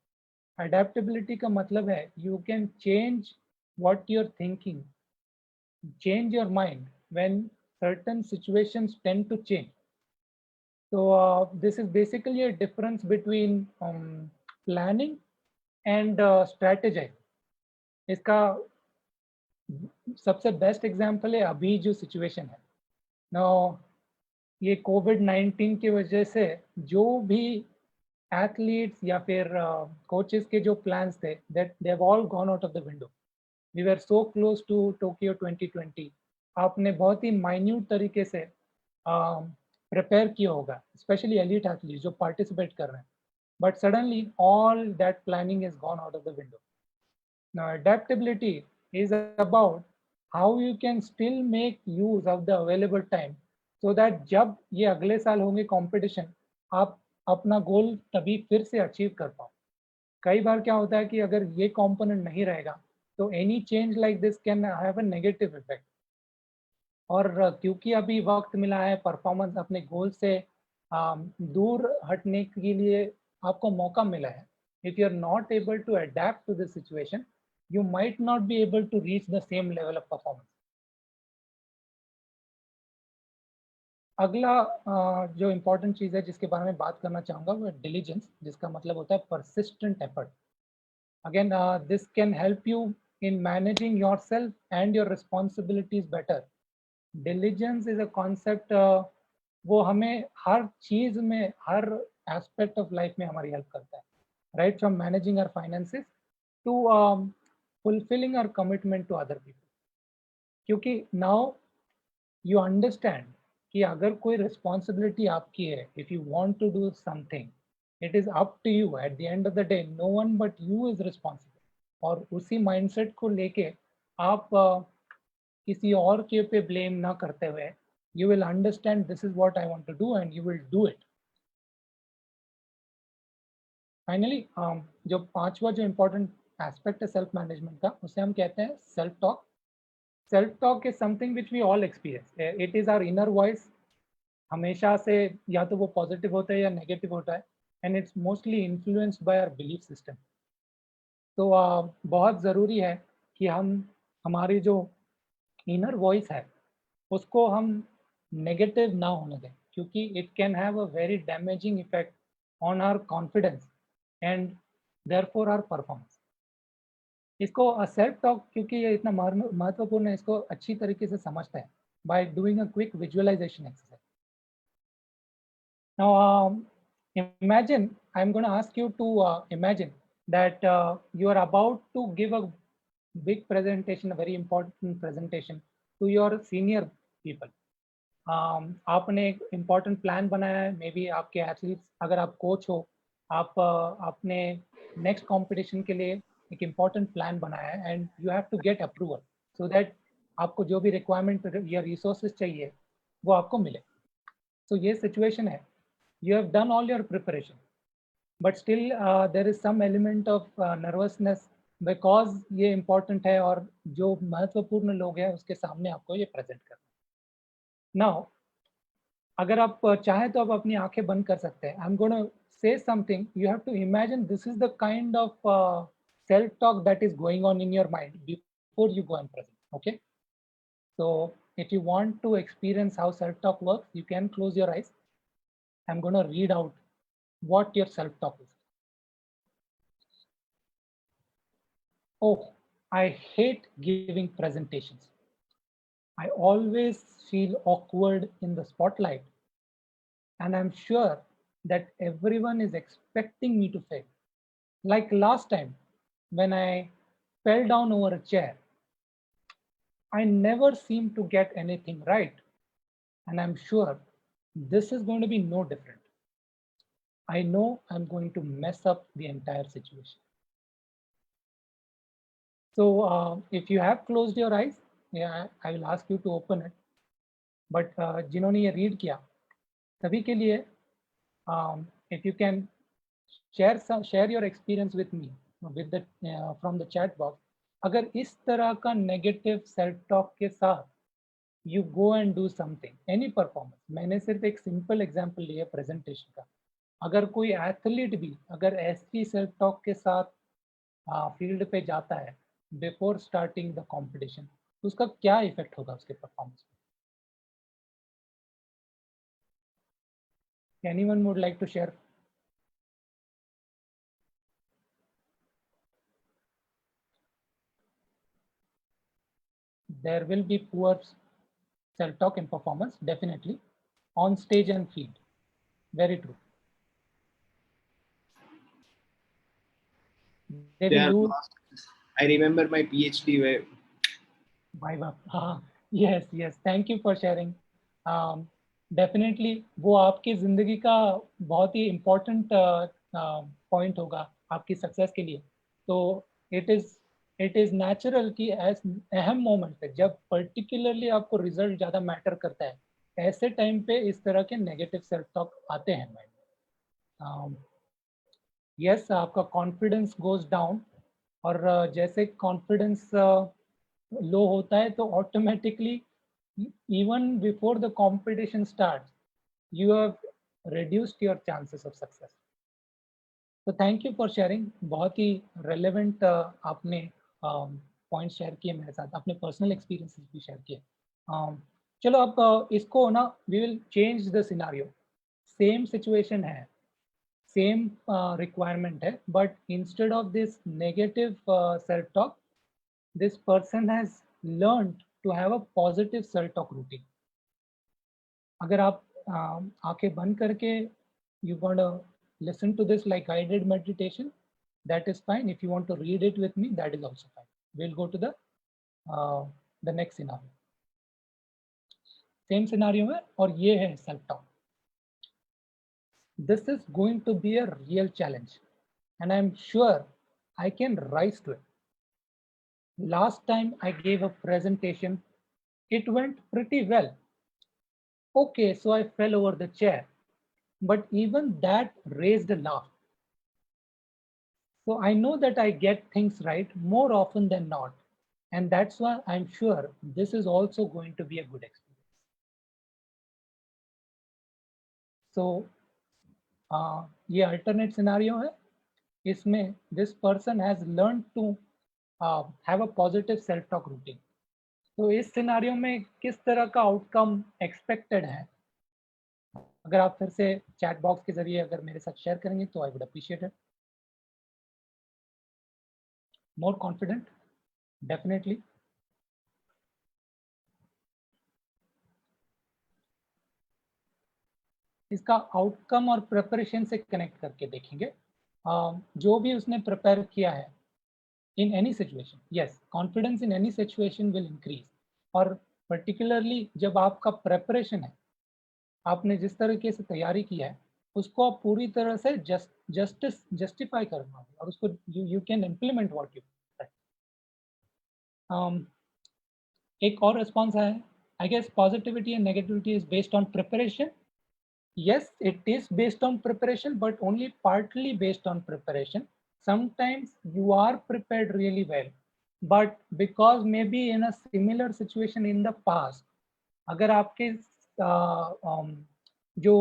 Adaptability का मतलब है you can change what you're thinking, change your mind when certain situations tend to change. So this is basically a difference between planning and strategizing. इसका सबसे best example है अभी जो situation है now, ये कोविड-19 की वजह से जो भी एथलीट्स या फिर कोचेस के जो प्लान्स थे, that they have all gone out of the window. We were so close to Tokyo 2020. आपने बहुत ही माइन्यूट तरीके से प्रिपेयर किया होगा, स्पेशली एलीट एथलीट्स जो पार्टिसिपेट कर रहे हैं, but suddenly all that planning is gone out of the window. Now, adaptability is about how you can still make use of the available time so that जब ये अगले साल होंगे competition, आप अपना गोल तभी फिर से अचीव कर पाओ. कई बार क्या होता है कि अगर ये कंपोनेंट नहीं रहेगा तो any change like this can have a negative effect. और क्योंकि अभी वक्त मिला है परफॉर्मेंस अपने गोल से दूर हटने के लिए आपको मौका मिला है. If you are not able to adapt to this situation, you might not be able to reach the same level of performance. अगला जो इम्पोर्टेंट चीज़ है जिसके बारे में बात करना चाहूँगा वो डिलीजेंस, जिसका मतलब होता है persistent effort. Again this can help you in managing yourself and your responsibilities better. Diligence is a concept, वो हमें हर चीज़ में, हर एस्पेक्ट ऑफ लाइफ में हमारी हेल्प करता है, right from managing our finances to fulfilling our commitment to other people. क्योंकि now you understand कि अगर कोई responsibility आपकी है, if you want to do something, it is up to you. At the end of the day, no one but you is responsible. और उसी mindset को लेके आप किसी और के पे blame ना करते हुए, you will understand this is what I want to do and you will do it. Finally, जो पांचवा जो important aspect है सेल्फ मैनेजमेंट का, उसे हम कहते हैं self talk. Self talk is something which we all experience. It is our inner voice. हमेशा से या तो वो पॉजिटिव होता है या नेगेटिव होता है, and it's mostly influenced by our belief system. तो बहुत ज़रूरी है कि हम हमारी जो इनर वॉइस है उसको हम नेगेटिव ना होने दें, क्योंकि it can have a very damaging effect on our confidence and therefore our performance. इसको सेल्फ टॉक, क्योंकि ये इतना महत्वपूर्ण है, इसको अच्छी तरीके से समझते हैं by doing a quick visualization exercise. Now imagine, I'm going to ask you to imagine that you are about to give a big presentation, a very important presentation to your senior people. आपने एक important plan बनाया है, may be आपके athletes, अगर आप coach हो, आप अपने नेक्स्ट कॉम्पिटिशन के लिए एक इम्पॉर्टेंट प्लान बनाया है and you have to get approval so that आपको जो भी रिक्वायरमेंट या रिसोर्सेज चाहिए वो आपको मिले. तो ये सिचुएशन है, you have done all your preparation, but still there is some element of nervousness because ये important है और जो महत्वपूर्ण लोग हैं उसके सामने आपको ये प्रेजेंट करना. Now, अगर आप चाहें तो आप अपनी आंखें बंद कर सकते हैं. I'm going to say something. You have to imagine this is the kind of self-talk that is going on in your mind before you go and present. Okay? So if you want to experience how self-talk works, you can close your eyes. I'm going to read out what your self-talk is. Oh, I hate giving presentations. I always feel awkward in the spotlight, and I'm sure that everyone is expecting me to fail. Like last time when I fell down over a chair, I never seem to get anything right, and I'm sure this is going to be no different. I know I'm going to mess up the entire situation. So if you have closed your eyes, yeah, I will ask you to open it. But जिन्होंने ये read किया, सभी के लिए, if you can share your experience with me with the from the chat box. अगर इस तरह का negative self talk के साथ you go and do something, any performance, मैंने सिर्फ एक simple example लिया presentation का. अगर कोई athlete भी अगर ऐसी self talk के साथ फील्ड पे जाता है बिफोर स्टार्टिंग द कंपटीशन, तो उसका क्या इफेक्ट होगा उसके परफॉर्मेंस पे. Anyone would like to share? There will be poor self-talk and performance, definitely, on stage and field. Very true. They will lose. I remember my PhD where. Yes, yes. Thank you for sharing. Definitely, वो आपकी जिंदगी का बहुत ही important point होगा आपकी success के लिए. तो इट इज नेचुरल कि अहम मोमेंट पे जब पर्टिकुलरली आपको रिजल्ट ज़्यादा मैटर करता है, ऐसे टाइम पे इस तरह के नेगेटिव सेल्फ टॉक आते हैं माइंड में. यस, आपका कॉन्फिडेंस गोज डाउन, और जैसे कॉन्फिडेंस लो होता है तो automatically even before the competition starts, you have reduced your chances of success. So thank you for sharing. बहुत ही relevant आपने पॉइंट शेयर किए मेरे साथ, अपने पर्सनल एक्सपीरियंसेस भी शेयर किए. चलो अब इसको ना we will change the scenario. Same situation है, सेम रिक्वायरमेंट है, but instead of this negative self talk, this person has learned to have a positive self-talk routine. अगर आप आंखें बंद करके you want to listen to this like guided meditation, that is fine. If you want to read it with me, that is also fine. We'll go to the next scenario. Same scenario है और ये है self-talk. This is going to be a real challenge, and I'm sure I can rise to it. Last time I gave a presentation, it went pretty well. Okay, so I fell over the chair, but even that raised a laugh. So I know that I get things right more often than not, and that's why I'm sure this is also going to be a good experience. So ये alternate scenario है. इसमें this person has learned to have a positive self-talk routine. तो इस scenario में किस तरह का outcome expected है, अगर आप फिर से चैट बॉक्स के जरिए अगर मेरे साथ शेयर करेंगे तो I would appreciate it. More confident, definitely. इसका आउटकम और प्रिपरेशन से कनेक्ट करके देखेंगे. जो भी उसने प्रिपेयर किया है इन any situation, yes, confidence in any situation will increase. और पर्टिकुलरली जब आपका प्रिपरेशन है, आपने जिस तरीके से तैयारी की है, उसको आप पूरी तरह से जस्टिफाई करना होगा और उसको you can implement what you. एक और रिस्पॉन्स है, I guess positivity and negativity is based on preparation. Yes, it is based on preparation, but only partly based on preparation. Sometimes you are prepared really well, but because maybe in a similar situation in the past, अगर आपके जो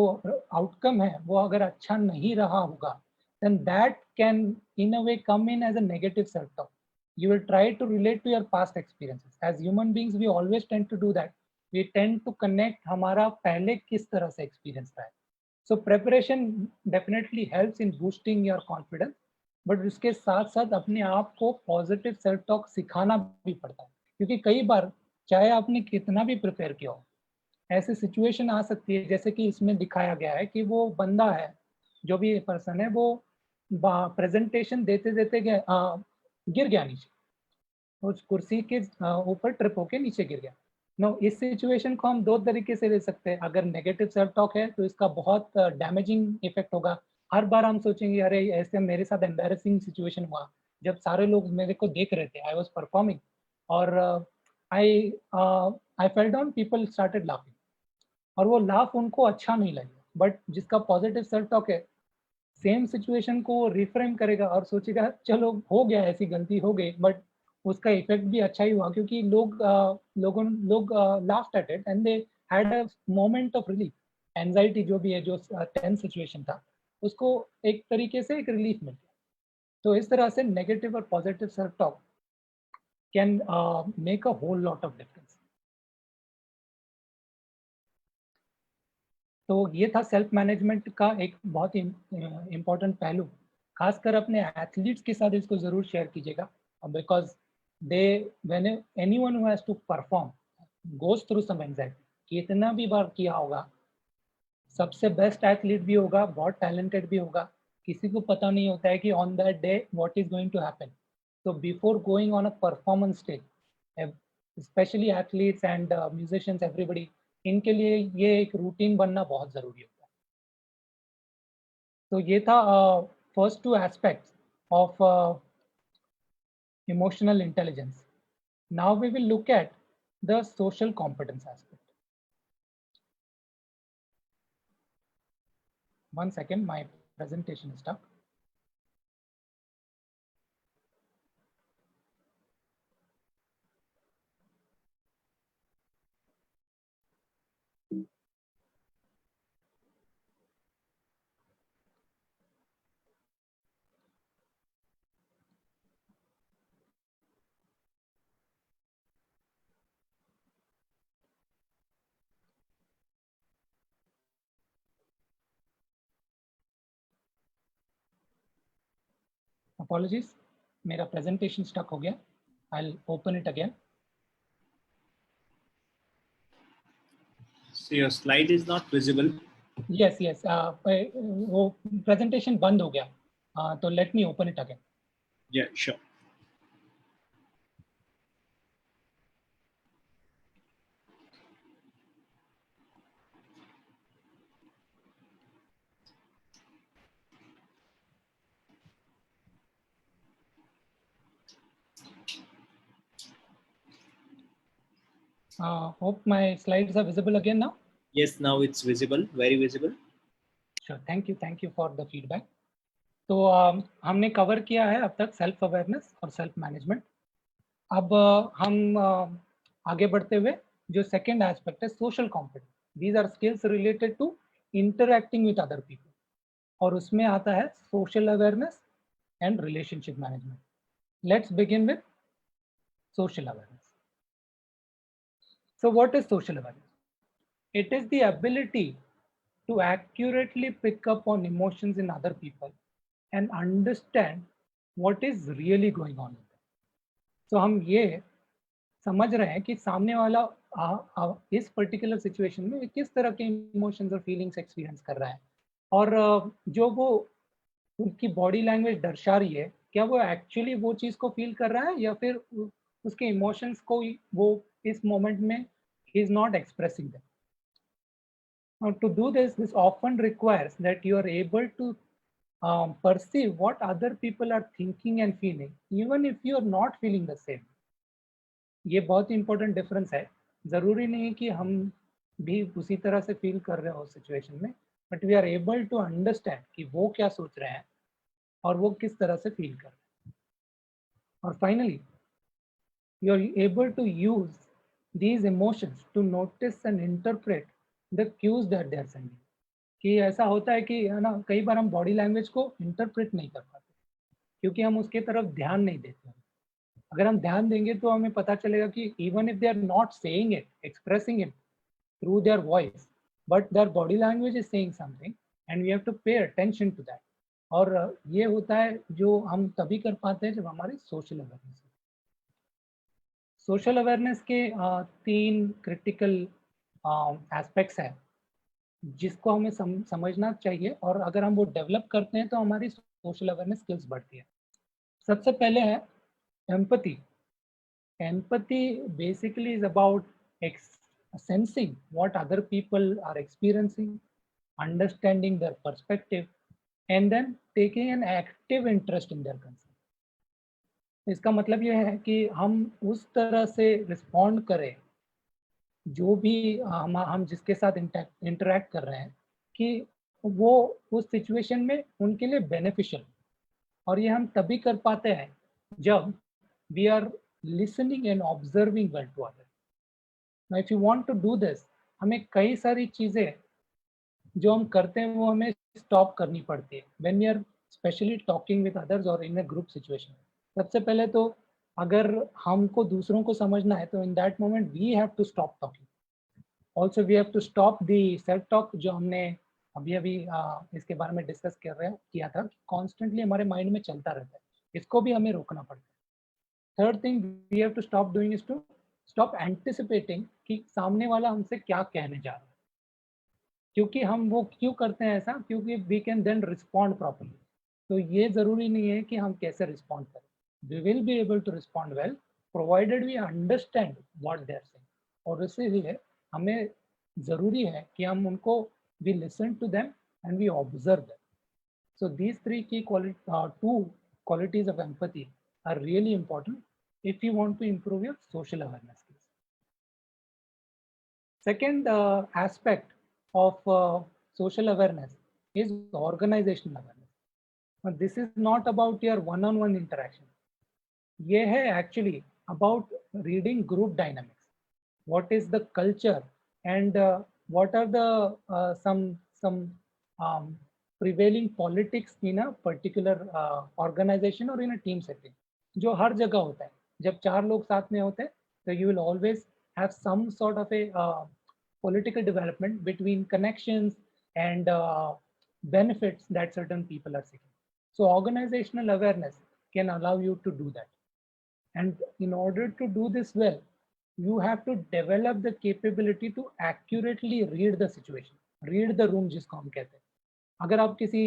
outcome है वो अगर अच्छा नहीं रहा होगा, then that can in a way come in as a negative self-talk. You will try to relate to your past experiences. As human beings, we always tend to do that. We tend to connect हमारा पहले किस तरह से experience रहा है. So preparation definitely helps in boosting your confidence, but उसके साथ साथ अपने आप को पॉजिटिव सेल्फ टॉक सिखाना भी पड़ता है, क्योंकि कई बार चाहे आपने कितना भी प्रिपेयर किया हो, ऐसी सिचुएशन आ सकती है जैसे कि इसमें दिखाया गया है कि वो बंदा है, जो भी पर्सन है, वो प्रेजेंटेशन देते देते गिर गया नीचे, उस कुर्सी के ऊपर ट्रिप होके नीचे गिर गया. नो, इस सिचुएशन को हम दो तरीके से ले सकते हैं. अगर नेगेटिव सेल्फ टॉक है तो इसका बहुत डैमेजिंग इफेक्ट होगा. हर बार हम सोचेंगे अरे ऐसे मेरे साथ एम्बैरेसिंग सिचुएशन हुआ जब सारे लोग मेरे को देख रहे थे, आई वाज परफॉर्मिंग, और I fell down, people started laughing, और वो लाफ उनको अच्छा नहीं लगा. बट जिसका पॉजिटिव सेल्फ टॉक है, सेम सिचुएशन को रिफ्रेम करेगा और सोचेगा चलो हो गया, ऐसी गलती हो गई, बट उसका इफेक्ट भी अच्छा ही हुआ, क्योंकि लोग laughed at it and they had a moment of relief. Anxiety जो भी है, जो टेंस सिचुएशन था, उसको एक तरीके से एक रिलीफ मिल गया. तो इस तरह से नेगेटिव और positive self talk can make a whole lot of difference. तो ये था सेल्फ मैनेजमेंट का एक बहुत ही इम्पोर्टेंट पहलू, खासकर अपने एथलीट्स के साथ इसको ज़रूर शेयर कीजिएगा, because they when anyone who has to perform goes through some anxiety, कितना भी बार किया होगा, सबसे बेस्ट एथलीट भी होगा, बहुत टैलेंटेड भी होगा, किसी को पता नहीं होता है कि on that day what is going to happen. So before going on a performance stage, especially athletes and musicians, everybody, इनके लिए ये एक रूटीन बनना बहुत ज़रूरी होता है. तो ये था first two aspects of emotional intelligence. Now we will look at the social competence aspect. One second, my presentation is stuck. Apologies, मेरा presentation stuck हो गया. I'll open it again. So your slide is not visible. Yes, yes. वो presentation बंद हो गया. तो let me open it again. Yeah, sure. Hope my slides are visible again now. Yes, now it's visible, very visible. Sure, thank you for the feedback. तो हमने cover किया है अब तक सेल्फ अवेयरनेस और सेल्फ मैनेजमेंट. अब हम आगे बढ़ते हुए जो सेकंड एस्पेक्ट है social competence. These are skills related to interacting with other people, और उसमें आता है social awareness and relationship management. Let's begin with social awareness. So what is social awareness? It is the ability to accurately pick up on emotions in other people and understand what is really going on with them. So हम ये समझ रहे हैं कि सामने वाला इस particular situation में किस तरह के इमोशंस और फीलिंग्स एक्सपीरियंस कर रहा है, और जो वो उनकी बॉडी लैंग्वेज दर्शा रही है, क्या वो एक्चुअली वो चीज़ को फील कर रहा है या फिर उसके इमोशंस को वो इस मोमेंट में is not expressing them. Now, to do this, this often requires that you are able to perceive what other people are thinking and feeling, even if you are not feeling the same. ये बहुत important difference है. ज़रूरी नहीं कि हम भी उसी तरह से फील कर रहे हो सिचुएशन में, but we are able to understand कि वो क्या सोच रहे हैं और वो किस तरह से फील कर रहे हैं. और finally you are able to use these emotions to notice and interpret the cues that they are sending. कि ऐसा होता है कि है ना, कई बार हम बॉडी लैंग्वेज को इंटरप्रेट नहीं कर पाते क्योंकि हम उसके तरफ ध्यान नहीं देते. अगर हम ध्यान देंगे तो हमें पता चलेगा कि even if they are not saying it, expressing it through their voice, but their body language is saying something and we have to pay attention to that. और ये होता है जो हम तभी कर पाते हैं जब हमारी सोशल अवेयरनेस. सोशल अवेयरनेस के 3 क्रिटिकल एस्पेक्ट्स हैं जिसको हमें समझना चाहिए, और अगर हम वो डेवलप करते हैं तो हमारी सोशल अवेयरनेस स्किल्स बढ़ती है. सबसे पहले है empathy. Empathy basically is about sensing what other people are experiencing, understanding their perspective, and then taking an active interest in their concern. इसका मतलब ये है कि हम उस तरह से रिस्पॉन्ड करें जो भी हम जिसके साथ इंटरैक्ट कर रहे हैं कि वो उस सिचुएशन में उनके लिए बेनिफिशियल. और ये हम तभी कर पाते हैं जब we are listening and observing well to other. Now if you want to do this, हमें कई सारी चीज़ें जो हम करते हैं वो हमें स्टॉप करनी पड़ती है when we are specially talking with others और इन अ ग्रुप सिचुएशन. सबसे पहले तो अगर हमको दूसरों को समझना है तो in that moment we have to stop talking also we have to stop the self talk जो हमने अभी अभी इसके बारे में डिस्कस किया था कि कॉन्स्टेंटली हमारे माइंड में चलता रहता है, इसको भी हमें रोकना पड़ता है। Third thing we have to stop doing is to stop anticipating कि सामने वाला हमसे क्या कहने जा रहा है, क्योंकि हम वो क्यों करते हैं ऐसा, क्योंकि we can then respond properly. तो ये ज़रूरी नहीं है कि हम कैसे रिस्पॉन्ड करें, we will be able to respond well provided we understand what they are saying. और इसीलिए हमें ज़रूरी है कि हम उनको we listen to them and we observe them. So these three key two qualities of empathy are really important if you want to improve your social awareness skills. Second aspect of social awareness is organizational awareness. Now, this is not about your one-on-one interaction. ये है actually about reading group dynamics. What is the culture and what are the some prevailing politics in a particular organization or in a team setting, जो हर जगह होता है। जब चार लोग साथ में होते हैं तो you will always have some sort of a political development between connections and benefits that certain people are seeking. So organizational awareness can allow you to do that. And in order to do this well, you have to develop the capability to accurately read the situation, read the room जिसको हम कहते हैं। अगर आप किसी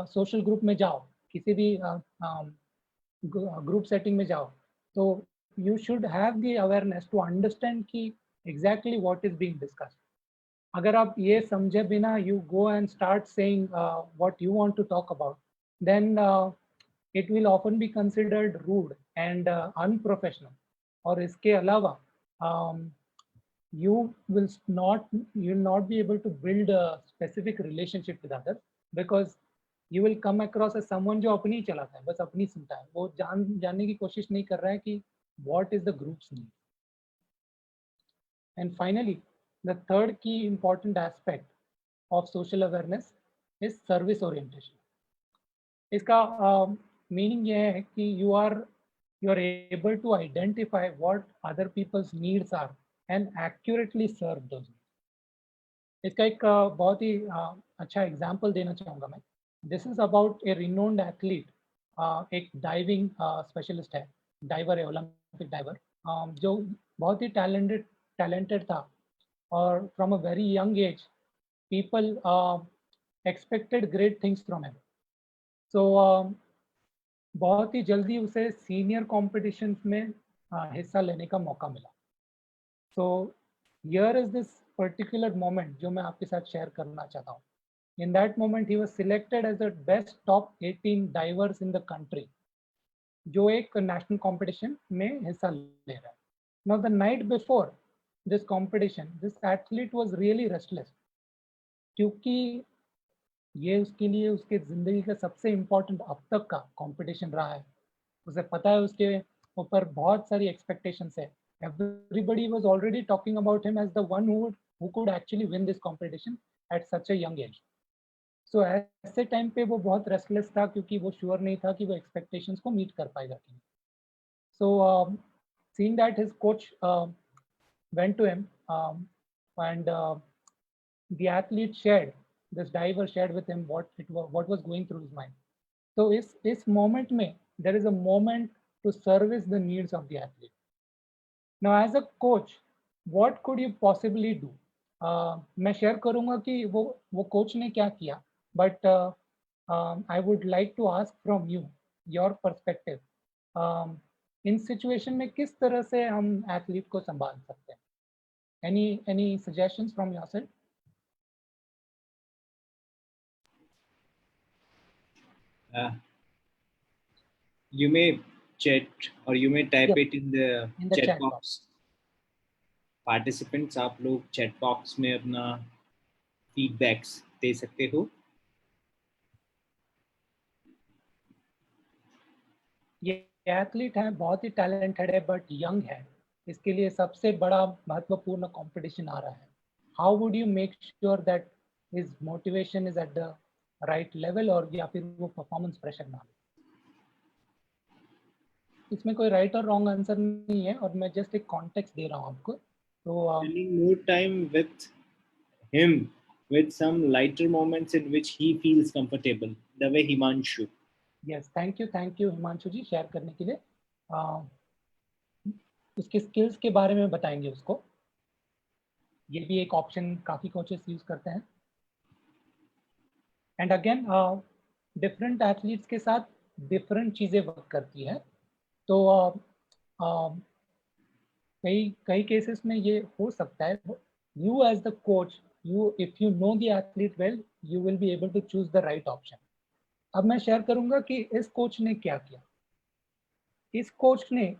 social group में जाओ, किसी भी ग्रुप सेटिंग में जाओ, तो you should have the awareness to understand कि exactly what is being discussed. अगर आप ये समझे बिना you go and start saying what you want to talk about, then it will often be considered rude and unprofessional. और इसके अलावा you will not be able to build a specific relationship with others because you will come across as someone जो अपनी चलाता है, बस अपनी सुनता है, वो जानने की कोशिश नहीं कर रहा है कि what is the group's need. And finally, the third key important aspect of social awareness is service orientation. इसका meaning ये है कि you are able to identify what other people's needs are and accurately serve those needs. इसका एक बहुत ही अच्छा example देना चाहूँगा मैं। This is about a renowned athlete, एक डाइविंग स्पेशलिस्ट है, डाइवर है, ओलंपिक डाइवर, जो बहुत ही टैलेंटेड था और from a very young age people expected great things from him. So बहुत ही जल्दी उसे सीनियर कॉम्पिटिशन्स में हिस्सा लेने का मौका मिला। So here is this particular moment जो मैं आपके साथ शेयर करना चाहता हूँ। In that moment he was selected as the best top 18 divers in the country, जो एक national competition में हिस्सा ले रहा है। Now the night before this competition, this athlete was really restless, क्योंकि ये उसके लिए उसके ज़िंदगी का सबसे इम्पोर्टेंट अब तक का कंपटीशन रहा है। उसे पता है उसके ऊपर बहुत सारी एक्सपेक्टेशंस है। Everybody was already talking about him as the one who could actually win this competition at such a young age. So ऐसे टाइम पे वो बहुत रेस्टलेस था क्योंकि वो श्योर नहीं था कि वो एक्सपेक्टेशंस को मीट कर पाएगा कि नहीं। So seeing that his coach went to him and the athlete shared, this diver shared with him what was going through his mind. So इस moment में there is a moment to service the needs of the athlete. Now as a coach, what could you possibly do? मैं share करूंगा कि वो coach ने क्या किया, but I would like to ask from you your perspective. In situation में किस तरह से हम एथलीट को संभाल सकते हैं? Any suggestions from your side? You may chat or you may type it in the chat box. Participants, आप लोग chat box में अपना feedbacks दे सकते हो। ये एथलीट है, बहुत ही टैलेंटेड है बट यंग है, इसके लिए सबसे बड़ा महत्वपूर्ण कंपटीशन आ रहा है। How would you make sure that his motivation is at the right level और या फिर वो परफॉर्मेंस प्रेशर ना ले? इसमें कोई राइट और रॉन्ग आंसर नहीं है और मैं जस्ट एक कॉन्टेक्स्ट दे रहा हूँ आपको। तो spending more time with him with some lighter moments in which he feels comfortable, the way Himanshu. Yes, thank you Himanshu ji share करने के लिए। उसके स्किल्स के बारे में बताएंगे उसको। ये भी एक ऑप्शन काफ़ी कोचेस यूज करते हैं। एंड अगेन डिफरेंट एथलीट्स के साथ डिफरेंट चीज़ें वर्क करती है। तो कई कई केसेस में ये हो सकता है, you as the coach, you if you know the athlete well, you will be able to choose the right option. अब मैं शेयर करूंगा कि इस कोच ने क्या किया। इस कोच ने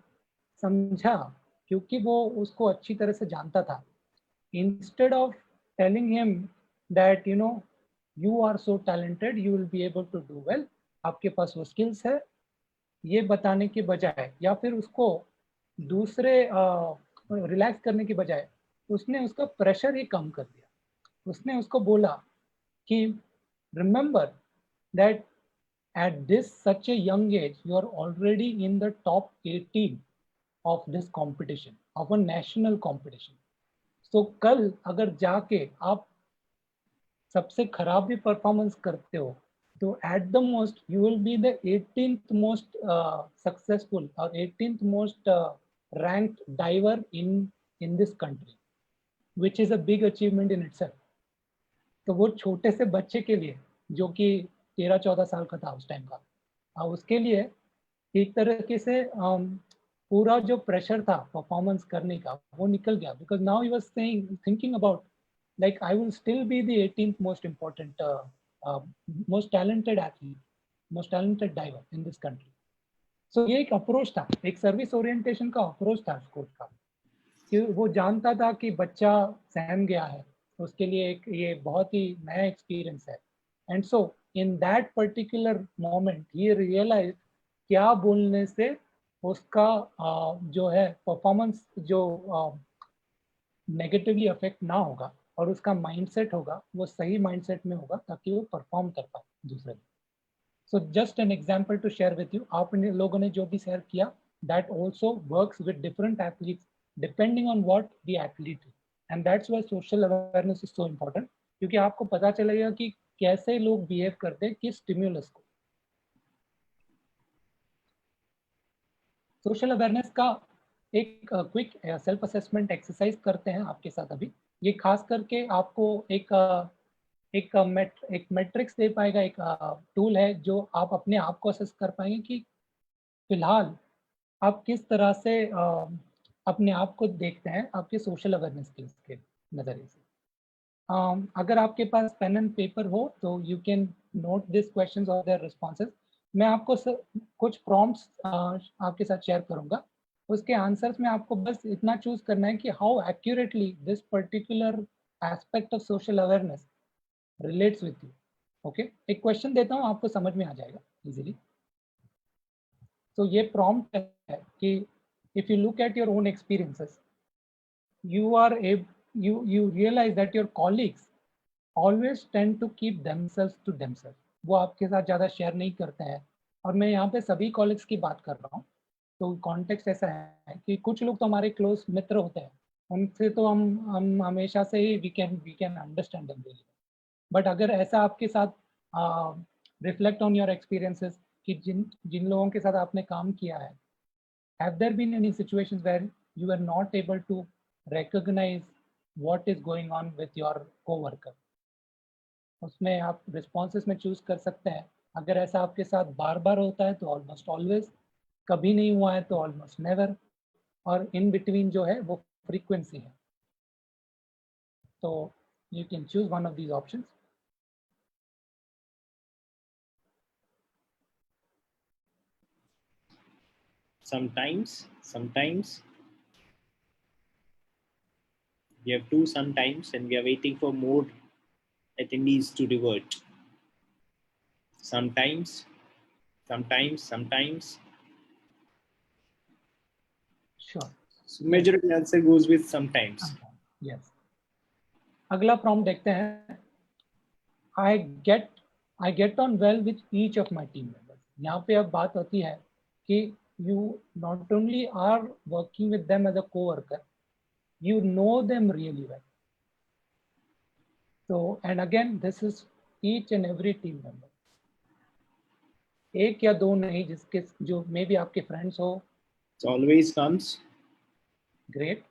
समझा, क्योंकि वो उसको अच्छी तरह से जानता था, instead of telling him that you know you are so talented, you will be able to do well, आपके पास वो स्किल्स है, ये बताने के बजाय या फिर उसको दूसरे रिलैक्स करने के बजाय उसने उसका प्रेशर ही कम कर दिया। उसने उसको बोला कि remember that at this such a young age you are already in the top 18 of this competition, of a national competition. So कल अगर जाके आप सबसे खराब भी परफॉर्मेंस करते हो तो at the most you will be the 18th most successful or 18th most ranked diver in this country, which is a big achievement in itself. तो वो छोटे से बच्चे के लिए जो कि 13-14 साल का था उस टाइम का, उसके लिए एक तरीके से पूरा जो प्रेशर था परफॉर्मेंस करने का वो निकल गया, because now he was saying thinking about like I will still be the 18th most important most talented athlete, most talented diver in this country. So ये एक अप्रोच था, एक सर्विस ओरिएंटेशन का अप्रोच था कोच का, कि वो जानता था कि बच्चा सहम गया है, उसके लिए एक ये बहुत ही नया एक्सपीरियंस है। And so in that particular moment he realize क्या बोलने से उसका जो है परफॉर्मेंस जो नेगेटिवली अफेक्ट ना होगा और उसका माइंडसेट होगा वो सही माइंडसेट में होगा, ताकि वो परफॉर्म कर पाए दूसरे। So just an example to share with you, आप लोगों ने जो भी शेयर किया that also works with different athletes depending on what the athlete is, and that's why social awareness is so important, क्योंकि आपको पता चलेगा कि कैसे लोग बिहेव करते हैं किस स्टिम्युलस को। सोशल अवेयरनेस का एक क्विक सेल्फ असेसमेंट एक्सरसाइज करते हैं आपके साथ अभी। ये खास करके आपको एक मैट्रिक्स दे पाएगा, एक टूल है जो आप अपने आप को असेस कर पाएंगे कि फिलहाल आप किस तरह से अपने आप को देखते हैं आपके सोशल अवेयरनेस स्किल्स के नज़रिए से। अगर आपके पास पेन एंड पेपर हो तो you can note this questions और देयर रिस्पॉन्सेज। मैं आपको कुछ प्रॉम्प्ट्स आपके साथ शेयर करूंगा, उसके आंसर्स में आपको बस इतना चूज करना है कि how accurately this particular aspect of social awareness relates with you. Okay, एक क्वेश्चन देता हूँ, आपको समझ में आ जाएगा इजीली। तो ये प्रॉम्प्ट है कि if you look at your own experiences, you are you realize that your colleagues always tend to keep themselves to themselves, वो आपके साथ ज़्यादा शेयर नहीं करते हैं। और मैं यहाँ पे सभी कॉलीग्स की बात कर रहा हूँ, तो कॉन्टेक्स्ट ऐसा है कि कुछ लोग तो हमारे क्लोज मित्र होते हैं, उनसे तो हम हमेशा से ही we can understand them really. But अगर ऐसा आपके साथ रिफ्लेक्ट ऑन योर एक्सपीरियंसेस कि जिन जिन लोगों के साथ आपने काम किया है, have there been any situations where you were not able to recognize what is going on with your coworker? उसमें आप रिस्पॉन्सेस में चूज कर सकते हैं। अगर ऐसा आपके साथ बार बार होता है तो ऑलमोस्ट ऑलवेज, कभी नहीं हुआ है तो ऑलमोस्ट नेवर, और इन बिटवीन जो है वो फ्रीक्वेंसी है। तो you can choose one of these options. Sometimes we have two sometimes and we are waiting for more attendees to revert. Sometimes. Sure. So majority answer goes with sometimes. Yes. अगला prompt देखते हैं। I get on well with each of my team members. यहाँ पे अब बात होती है कि you not only are working with them as a co-worker, you know them really well. So, and again, this is each and every team member. एक या दो नहीं, जिसके जो मे बी आपके फ्रेंड्स हो. It always comes. Great.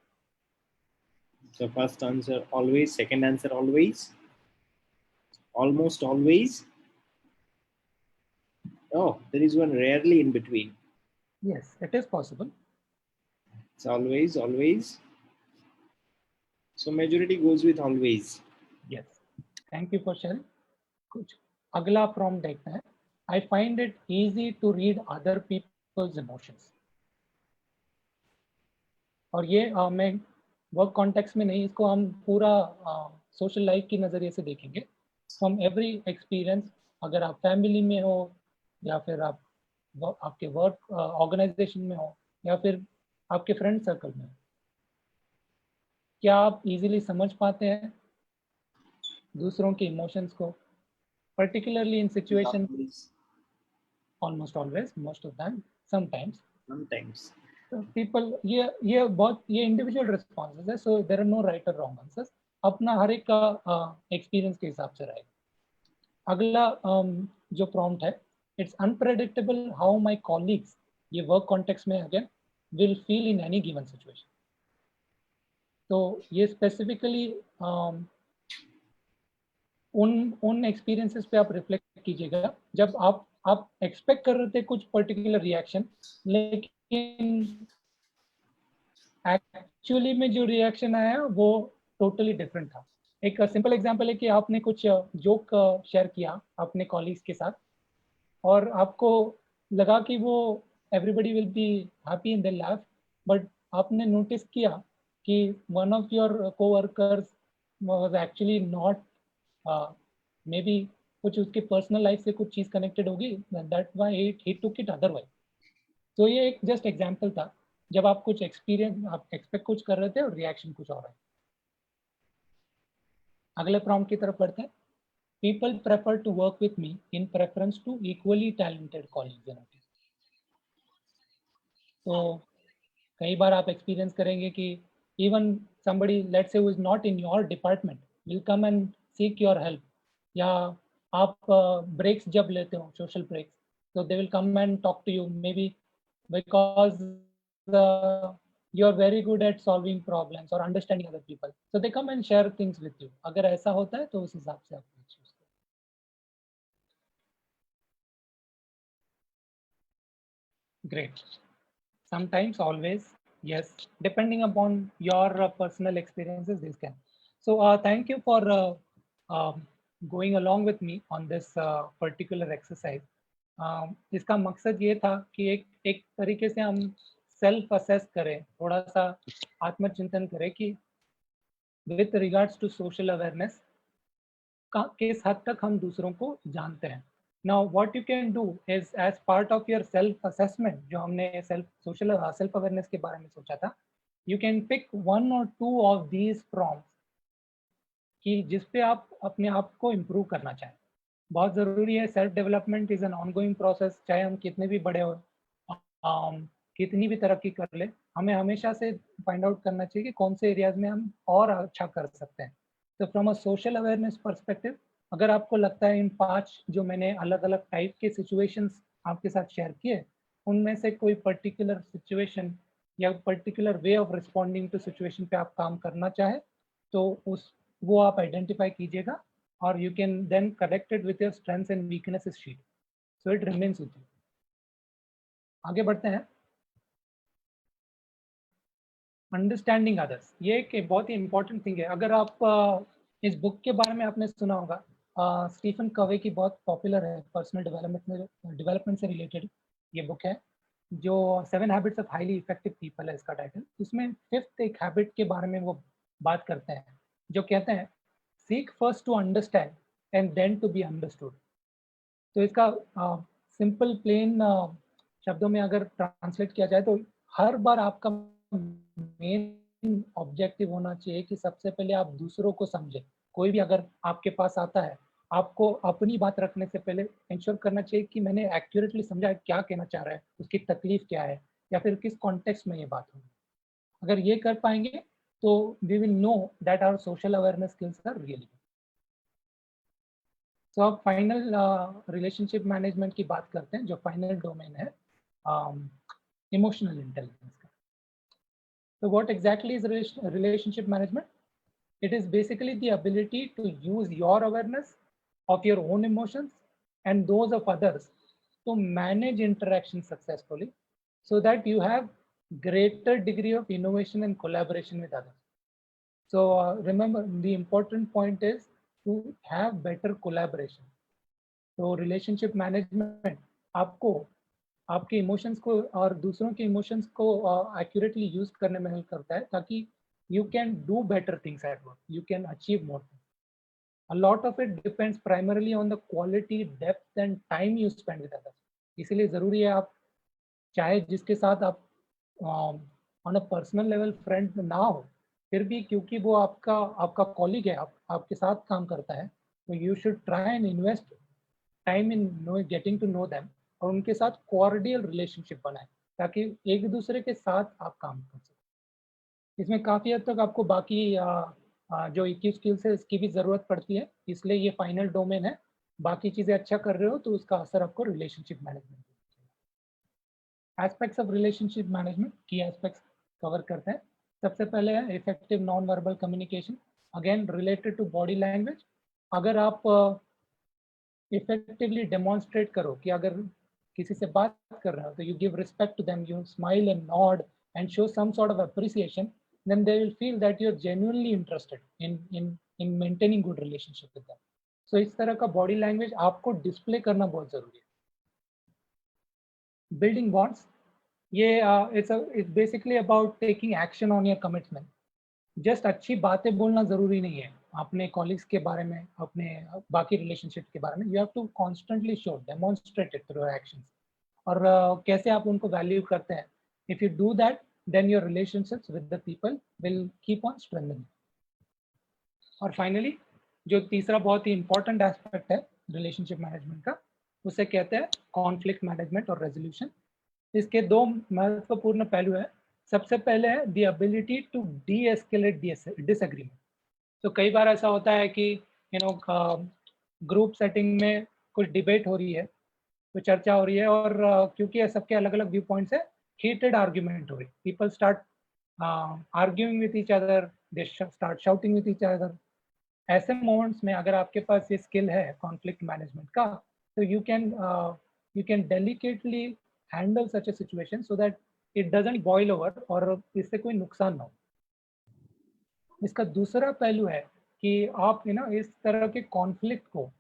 The first answer always, second answer always, almost always. Oh, there is one rarely in between. Yes, it is possible. It's always, always. So majority goes with always. Yes. Thank you for sharing. कुछ अगला prompt देखते हैं. I find it easy to read other people's emotions. और ये मैं work context में नहीं, इसको हम पूरा सोशल लाइफ की नज़रिए से देखेंगे. फ्रॉम एवरी एक्सपीरियंस, अगर आप फैमिली में हो या फिर आप आपके वर्क ऑर्गेनाइजेशन में हो या फिर आपके फ्रेंड सर्कल में हो, क्या आप इजीली समझ पाते हैं दूसरों के इमोशंस को, particularly in situation? Almost always, most of time, sometimes people, ये बहुत ये इंडिविजुअल रिस्पॉन्सेज है, so there are no right और रॉन्ग आंसर्स. अपना हर एक का एक्सपीरियंस के हिसाब से रहेगा. अगला जो प्रॉम्प्ट है, it's unpredictable how my colleagues, ये वर्क कॉन्टेक्स्ट में again, will feel in any given situation. तो ये स्पेसिफिकली उन एक्सपीरियंसेस पे आप रिफ्लेक्ट कीजिएगा जब आप एक्सपेक्ट कर रहे थे कुछ पर्टिकुलर रिएक्शन, लेकिन एक्चुअली में जो रिएक्शन आया वो टोटली डिफरेंट था. एक सिंपल एग्जांपल है कि आपने कुछ जोक शेयर किया अपने कॉलीग्स के साथ और आपको लगा कि वो everybody will be happy in the life, but आपने नोटिस किया कि one of your coworkers was actually not, may be कुछ उसके पर्सनल लाइफ से कुछ चीज़ कनेक्टेड होगी, that why he took it otherwise. तो ये एक जस्ट एग्जांपल था जब आप कुछ एक्सपीरियंस, आप एक्सपेक्ट कुछ कर रहे थे और रिएक्शन कुछ और है. अगले प्रॉम्प्ट की तरफ बढ़ते हैं. People prefer to work with me in preference to equally talented colleagues in office. तो कई बार आप एक्सपीरियंस करेंगे कि even somebody let's say who is not in your department will come and seek your help, या आप breaks जब लेते हो, सोशल ब्रेक्स, तो they will come and talk to you, maybe because you are very good at solving problems or understanding other people, so they come and share things with you. अगर ऐसा होता है तो उस हिसाब से आप चूज करें. Great. Sometimes, always, yes, depending upon your personal experiences, this can. So thank you for going along with me on this particular exercise. इसका मकसद ये था कि एक तरीके से हम सेल्फ असेस करें, थोड़ा सा आत्मचिंतन करें कि with regards to social awareness किस हद तक हम दूसरों को जानते हैं. Now, what you can do is, as part of your self assessment, जो हमने self awareness के बारे में सोचा था, you can pick one or two of these prompts कि जिस पे आप अपने आप को improve करना चाहें. बहुत ज़रूरी है, self development is an ongoing process, चाहे हम कितने भी बड़े हो, कितनी भी तरक्की कर ले, हमें हमेशा से फाइंड आउट करना चाहिए कि कौन से एरियाज में हम और अच्छा कर सकते हैं. तो from a social awareness perspective, अगर आपको लगता है इन 5 जो मैंने अलग अलग टाइप के सिचुएशंस आपके साथ शेयर किए, उनमें से कोई पर्टिकुलर सिचुएशन या particular way of responding to situation पे आप काम करना चाहे, तो वो आप आइडेंटिफाई कीजिएगा और you can then connect it with your strengths and weaknesses sheet, so it remains with you. आगे बढ़ते हैं. अंडरस्टैंडिंग अदर्स, ये एक बहुत ही इंपॉर्टेंट थिंग है. अगर आप इस बुक के बारे में आपने सुना होगा, स्टीफन कवे की बहुत पॉपुलर है, पर्सनल डेवलपमेंट से रिलेटेड ये बुक है, जो 7 habits of highly effective people है इसका टाइटल. इसमें 5th एक हैबिट के बारे में वो बात करते हैं, जो कहते हैं seek first to understand and then to be understood. तो इसका सिंपल प्लेन शब्दों में अगर ट्रांसलेट किया जाए तो हर बार आपका मेन ऑब्जेक्टिव होना चाहिए कि सबसे पहले आप दूसरों को समझें. कोई भी अगर आपके पास आता है, आपको अपनी बात रखने से पहले इंश्योर करना चाहिए कि मैंने एक्यूरेटली समझा है क्या कहना चाह रहा है, उसकी तकलीफ क्या है, या फिर किस कॉन्टेक्स्ट में ये बात होगी. अगर ये कर पाएंगे तो we will know that our social awareness skills are really. So अब फाइनल रिलेशनशिप मैनेजमेंट की बात करते हैं, जो फाइनल डोमेन है इमोशनल इंटेलिजेंस का। तो what exactly is relationship management? It is basically the ability to use your awareness of your own emotions and those of others to manage interactions successfully so that you have greater degree of innovation and collaboration with others. So remember, the important point is to have better collaboration. तो relationship management आपको आपके emotions को और दूसरों के emotions को accurately use करने में हेल्प करता है, ताकि you can do better things at work, you can achieve more things. A lot of it depends primarily on the quality, depth and time you spend with others. इसीलिए ज़रूरी है आप चाहे जिसके साथ आप on a personal level friend ना हो, फिर भी क्योंकि वो आपका आपका कॉलीग है, आपके साथ काम करता है, तो you should try and invest time in getting to know them और उनके साथ कॉर्डियल रिलेशनशिप बनाए, ताकि एक दूसरे के साथ आप काम कर सकें। इसमें काफ़ी हद तक आपको बाकी जो EQ स्किल्स है इसकी भी ज़रूरत पड़ती है, इसलिए ये फाइनल डोमेन है। बाकी चीज़ें अच्छा कर रहे हो तो उसका असर आपको relationship management aspects of relationship management की एस्पेक्ट्स कवर करते हैं। सबसे पहले है effective non verbal communication, again related to body language. अगर आप इफेक्टिवली डेमोन्स्ट्रेट करो कि अगर किसी से बात कर रहे हो तो you give respect to them, you smile and nod and show some sort of appreciation, then they will feel that you're genuinely interested in maintaining good relationship with them. So इस तरह का बॉडी लैंग्वेज आपको display करना बहुत जरूरी है। Building bonds, ये it's basically about taking action on your commitment. Just अच्छी बातें बोलना जरूरी नहीं है अपने कॉलीग्स के बारे में, अपने बाकी रिलेशनशिप के बारे में। You have to constantly show, demonstrate it through actions, और कैसे आप उनको वैल्यू करते हैं। If you do that, then your relationships with the people will keep on strengthening. और फाइनली जो तीसरा बहुत ही इंपॉर्टेंट एस्पेक्ट है रिलेशनशिप मैनेजमेंट का, उसे कहते हैं कॉन्फ्लिक्ट मैनेजमेंट और रेजोल्यूशन। इसके दो महत्वपूर्ण पहलू है। सबसे पहले है the ability to de escalate disagreement. तो कई बार ऐसा होता है कि ग्रुप सेटिंग में कुछ डिबेट हो रही है, कुछ चर्चा हो रही है, और क्योंकि सबके अलग अलग व्यू पॉइंट्स है, heated argument हो रही, people start arguing with each other, they start shouting with each other. ऐसे मोमेंट्स में अगर आपके पास ये स्किल है कॉन्फ्लिक्ट मैनेजमेंट का, तो you can delicately handle such A situation so that it doesn't boil over और इससे कोई नुकसान ना हो। इसका दूसरा पहलू है कि आप इस तरह के कॉन्फ्लिक्ट को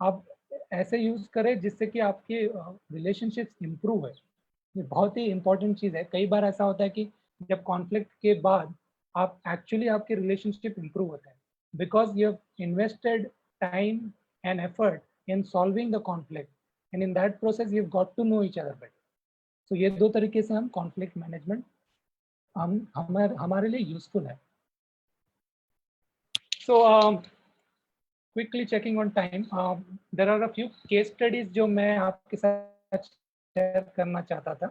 आप ऐसे यूज करें जिससे कि आपके रिलेशनशिप्स इंप्रूव है। ये बहुत ही इंपॉर्टेंट चीज़ है। कई बार ऐसा होता है कि जब कॉन्फ्लिक्ट के बाद आप एक्चुअली आपके रिलेशनशिप इंप्रूव होते हैं, because you have invested time and effort in solving the conflict, and in that process you have got to know each other better. So ये दो तरीके से हम कॉन्फ्लिक्ट मैनेजमेंट हमारे लिए यूजफुल है। So quickly checking on time, there are a few case studies जो मैं आपके साथ शेयर करना चाहता था,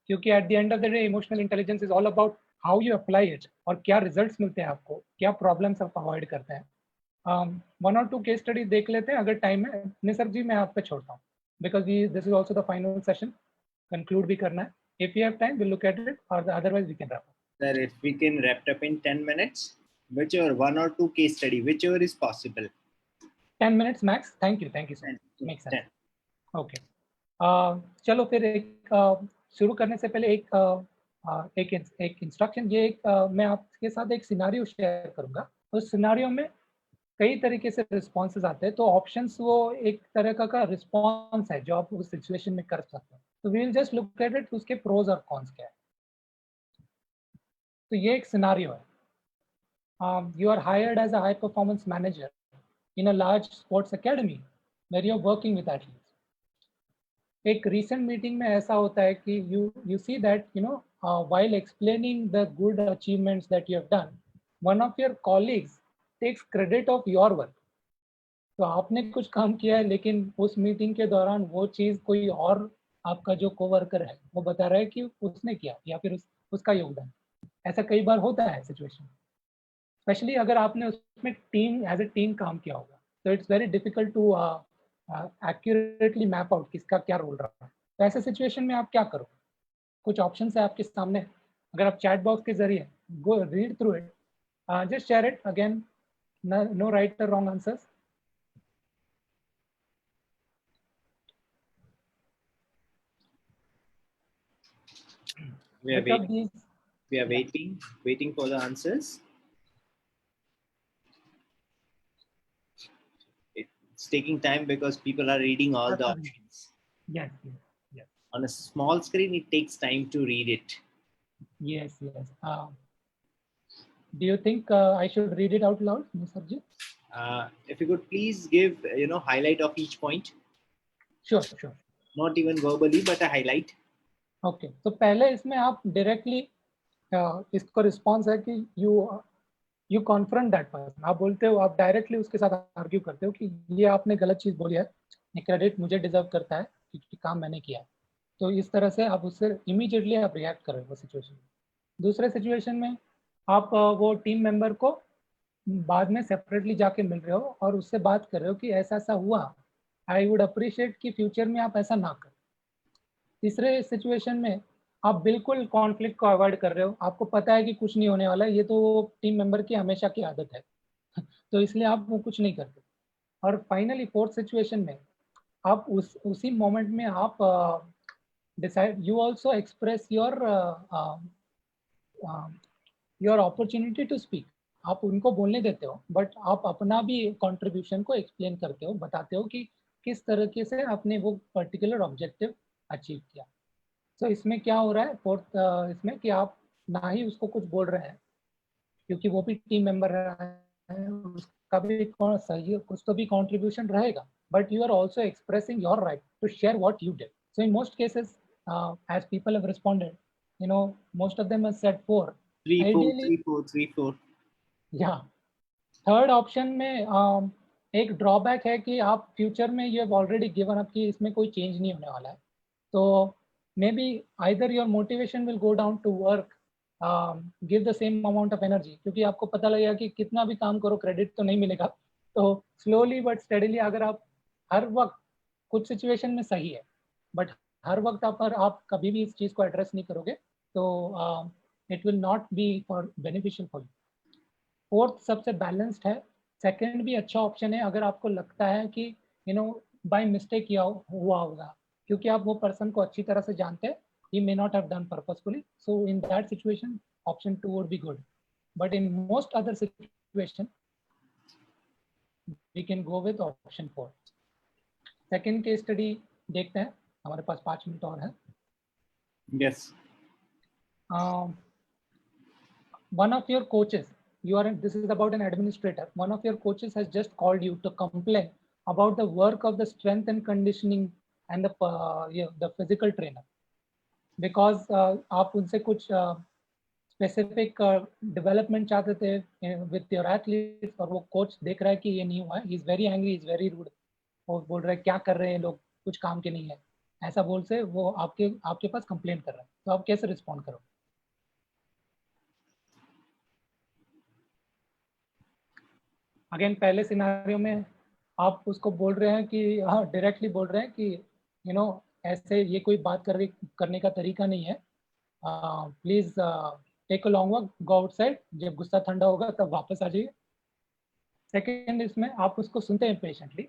क्योंकि at the end of the day emotional intelligence is all about how you apply it और क्या रिजल्ट्स मिलते हैं आपको, क्या प्रॉब्लम्स आप अवॉइड करते हैं। वन और टू केस स्टडीज देख लेते हैं अगर टाइम है। निसर्ग जी मैं आप पे छोड़ता हूँ, because this is also the final session, conclude भी करना है। If you have time will look at it, और otherwise we can wrap up. Sir, if we can wrap up in 10 minutes, whichever, one or two case study, whichever is possible. 10 minutes max. Thank you so much. Makes sense. Okay. चलो फिर शुरू करने से पहले एक instruction, ये मैं आपके साथ एक सिनारियो शेयर करूंगा। उस सिनारियो में कई तरीके से रिस्पॉन्सेज आते हैं, तो ऑप्शंस वो एक तरह का रिस्पॉन्स है जो आप उस सिचुएशन में कर सकते हो। तो we will just look at it, उसके प्रोज और कॉन्स क्या है। तो ये एक सिनारियो है। You are hired as a high performance manager in a large sports academy where you are working with athletes. एक recent meeting में ऐसा होता है कि you see that while explaining the good achievements that you have done, one of your colleagues takes credit of your work. तो आपने कुछ काम किया है, लेकिन उस मीटिंग के दौरान वो चीज़ कोई और आपका जो कोवर्कर है वो बता रहा है कि उसने किया या फिर उसका योगदान। ऐसा कई बार होता है सिचुएशन, स्पेशली अगर आपने उसमें टीम एज ए टीम काम किया होगा। तो it's very difficult to accurately map out किसका क्या रोल रहा है। तो ऐसे सिचुएशन में आप क्या करो? कुछ ऑप्शन है आपके सामने, अगर आप चैट बॉक्स के जरिए go read through it, just share it again, no right और wrong answers. We are waiting. We are waiting for the answers. It's taking time because people are reading all the options. Yes. On a small screen, it takes time to read it. Yes. Do you think I should read it out loud, Sarji? If you could please give highlight of each point. Sure. Not even verbally, but a highlight. Okay. तो पहले इसमें आप directly इसको response है कि you confront that person, आप बोलते हो, आप डायरेक्टली उसके साथ आर्ग्यू करते हो कि ये आपने गलत चीज़ बोली है, ये क्रेडिट मुझे डिजर्व करता है क्योंकि काम मैंने किया है। तो इस तरह से आप उससे इमीडिएटली आप रिएक्ट कर रहे हो सिचुएशन में। दूसरे सिचुएशन में आप वो टीम मेंबर को बाद में सेपरेटली जाके मिल रहे हो और उससे बात कर रहे हो कि ऐसा ऐसा हुआ, आई वुड अप्रिशिएट कि फ्यूचर में आप ऐसा ना करें। तीसरे सिचुएशन में आप बिल्कुल कॉन्फ्लिक्ट को अवॉइड कर रहे हो, आपको पता है कि कुछ नहीं होने वाला है, ये तो टीम मेंबर की हमेशा की आदत है तो इसलिए आप वो कुछ नहीं करते। और फाइनली फोर्थ सिचुएशन में आप उसी मोमेंट में आप decide, you also express your opportunity to speak, आप उनको बोलने देते हो बट आप अपना भी कंट्रीब्यूशन को एक्सप्लेन करते हो, बताते हो कि किस तरीके से आपने वो पर्टिकुलर ऑब्जेक्टिव अचीव किया। तो इसमें क्या हो रहा है फोर्थ इसमें कि आप ना ही उसको कुछ बोल रहे हैं क्योंकि वो भी टीम मेंबर है, उसका भी सही कुछ तो भी कंट्रीब्यूशन रहेगा, but you are also expressing your right to share what you did. So in most cases as people have responded, most of them have said 4. 3 4 Ideally, 3 4 3 4. yeah. Third option में एक ड्रॉबैक है कि आप future में you have already given up कि इसमें कोई change नहीं होने वाला है, तो may be either your motivation will go down to work, give the same amount of energy, क्योंकि आपको पता लगेगा कि कितना भी काम करो क्रेडिट तो नहीं मिलेगा। तो स्लोली बट स्टेडीली अगर आप हर वक्त, कुछ सिचुएशन में सही है बट हर वक्त आप कभी भी इस चीज़ को एड्रेस नहीं करोगे तो it will not be for beneficial for you. Fourth सबसे बैलेंस्ड है, सेकंड भी अच्छा ऑप्शन है अगर आपको लगता है कि बाय मिस्टेक हुआ होगा, क्योंकि आप वो पर्सन को अच्छी तरह से जानते हैं, he may not have done purposefully, so in that situation option 2 would be good, but in most other situation we can go with option 4. Second case study देखते हैं, हमारे पास 5 मिनट और है। Yes. One of your coaches, this is about an administrator, one of your coaches has just called you to complain about the work of the strength and conditioning and the physical trainer, because आप उनसे कुछ specific development चाहते थे with your athletes, और वो coach देख रहा है कि ये नहीं हुआ है, he is very angry, is very rude, और बोल रहा है क्या कर रहे हैं लोग, कुछ काम के नहीं है, ऐसा बोल से वो आपके पास कंप्लेंट कर रहा है, तो आप कैसे रिस्पॉन्ड करो? अगेन पहले सिनारियो में आप उसको बोल रहे हैं कि हाँ, डायरेक्टली बोल रहे हैं कि ऐसे ये कोई बात करने का तरीका नहीं है, please take a long walk, go outside, जब गुस्सा ठंडा होगा तब वापस आ जाइए। सेकेंड इसमें आप उसको सुनते हैं patiently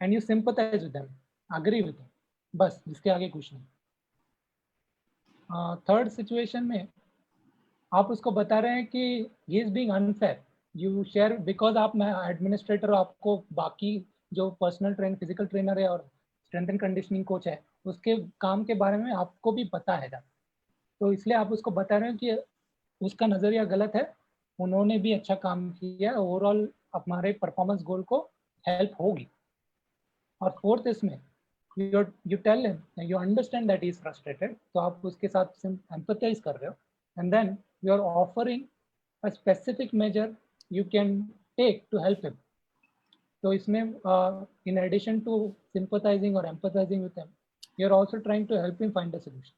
and you sympathize with them, agree with them, बस इसके आगे कुछ नहीं। थर्ड सिचुएशन में आप उसको बता रहे हैं कि he is being unfair, you share, because आप मैं एडमिनिस्ट्रेटर हो, आपको बाकी जो पर्सनल फिजिकल ट्रेनर है और स्ट्रेंथ एंड कंडीशनिंग कोच है उसके काम के बारे में आपको भी पता है, तो इसलिए आप उसको बता रहे हो कि उसका नज़रिया गलत है, उन्होंने भी अच्छा काम किया, ओवरऑल हमारे परफॉर्मेंस गोल को हेल्प होगी। और फोर्थ इसमें you tell him, you understand that he is frustrated, तो आप उसके साथ एम्पथाइज कर रहे हो, and then you are offering a specific measure you can take to help him. तो इसमें in addition to sympathizing or empathizing with him, you are also trying to help him find a solution.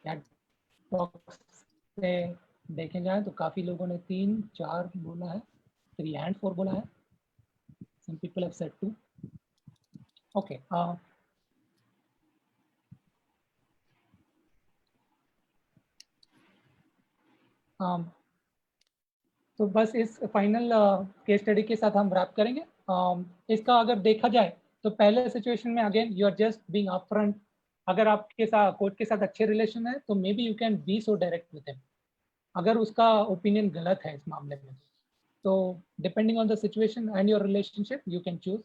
That talks से देखे जाए तो काफ़ी लोगों ने 3, 4 बोला है, 3 and 4 बोला है. Some people have said 2. Okay. तो बस इस फाइनल केस स्टडी के साथ हम रैप करेंगे. इसका अगर देखा जाए तो पहले सिचुएशन में again you are just being upfront. अगर आपके साथ कोच के साथ अच्छे रिलेशन है तो मे be you can be so direct with him. अगर उसका ओपिनियन गलत है इस मामले में तो depending on the situation and your relationship you can choose.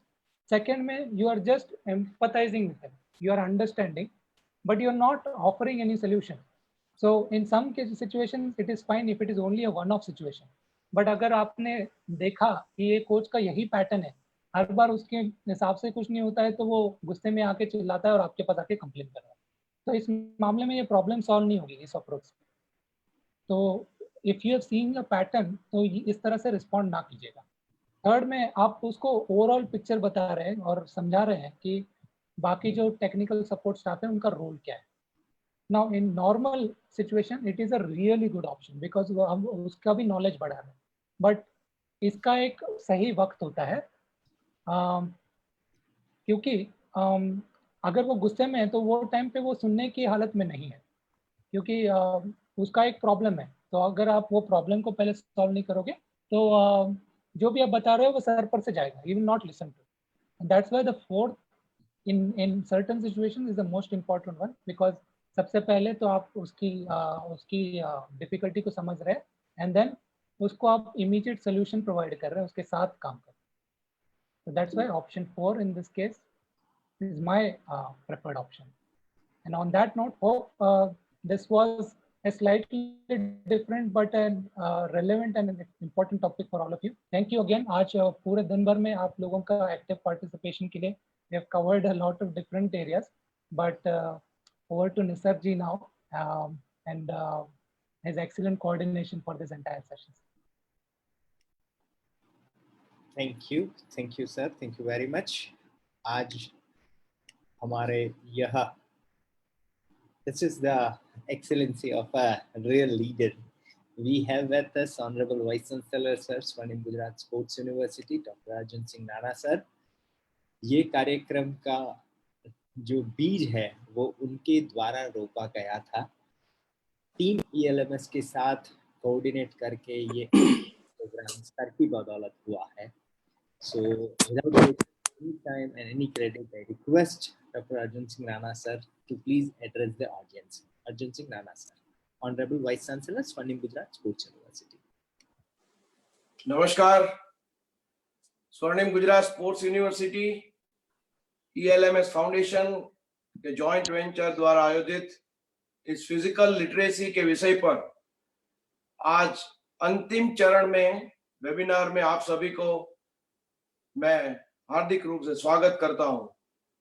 Second में you are just empathising with him, you are understanding, but you are not offering any solution. So in some cases situations it is fine if it is only a one-off situation. But अगर आपने देखा कि ये coach का यही pattern है, हर बार उसके हिसाब से कुछ नहीं होता है तो वो गुस्से में आके चिल्लाता है और आपके पास आके कंप्लेन कर रहा है, तो इस मामले में ये प्रॉब्लम सॉल्व नहीं होगी इस अप्रोच से. तो if you have seen a pattern तो इस तरह से रिस्पॉन्ड ना कीजिएगा. थर्ड में आप उसको ओवरऑल पिक्चर बता रहे हैं और समझा रहे हैं कि बाकी जो टेक्निकल सपोर्ट स्टाफ है उनका रोल क्या है. Now in normal situation it is a really good option because हम उसका भी नॉलेज बढ़ा रहे हैं, बट इसका एक सही वक्त होता है. क्योंकि अगर वो गुस्से में है तो वो टाइम पे वो सुनने की हालत में नहीं है, क्योंकि उसका एक प्रॉब्लम है. तो अगर आप वो प्रॉब्लम को पहले सॉल्व नहीं करोगे तो जो भी आप बता रहे हो वो सर पर से जाएगा, you will not listen to. That's why the fourth in certain situations is the most important one, because सबसे पहले तो आप उसकी डिफिकल्टी को समझ रहे हैं एंड देन उसको आप इमीडिएट सोल्यूशन प्रोवाइड कर रहे हैं, उसके साथ काम कर रहे हैं. so that's why option 4 in this case is my preferred option. And on that note, hope this was a slightly different but an relevant and an important topic for all of you. Thank you again. आज पूरे दिन भर में आप लोगों का active participation के लिए we have covered a lot of different areas, but over to Nisar ji now and his excellent coordination for this entire session. Thank you sir, thank you very much. आज हमारे यह this is the excellency of a real leader. We have with us Honorable Vice Chancellor Sir, Swarnim Gujarat Sports University, Dr. Arjun Singh Rana sir. ये कार्यक्रम का जो बीज है वो उनके द्वारा रोपा गया था. टीम ELMS के साथ कोऑर्डिनेट करके ये प्रोग्राम सर की बदौलत हुआ है. So without any time and any credit, I request Dr. Arjun Singh Rana sir to please address the audience. Arjun Singh Rana sir, Honorable Vice Chancellor, Swarnim Gujarat Sports University. नमस्कार. स्वर्णिम Gujarat sports university ELMS foundation के joint venture द्वारा आयोजित इस physical literacy के विषय पर आज अंतिम चरण में वेबिनार में आप सभी को मैं हार्दिक रूप से स्वागत करता हूं.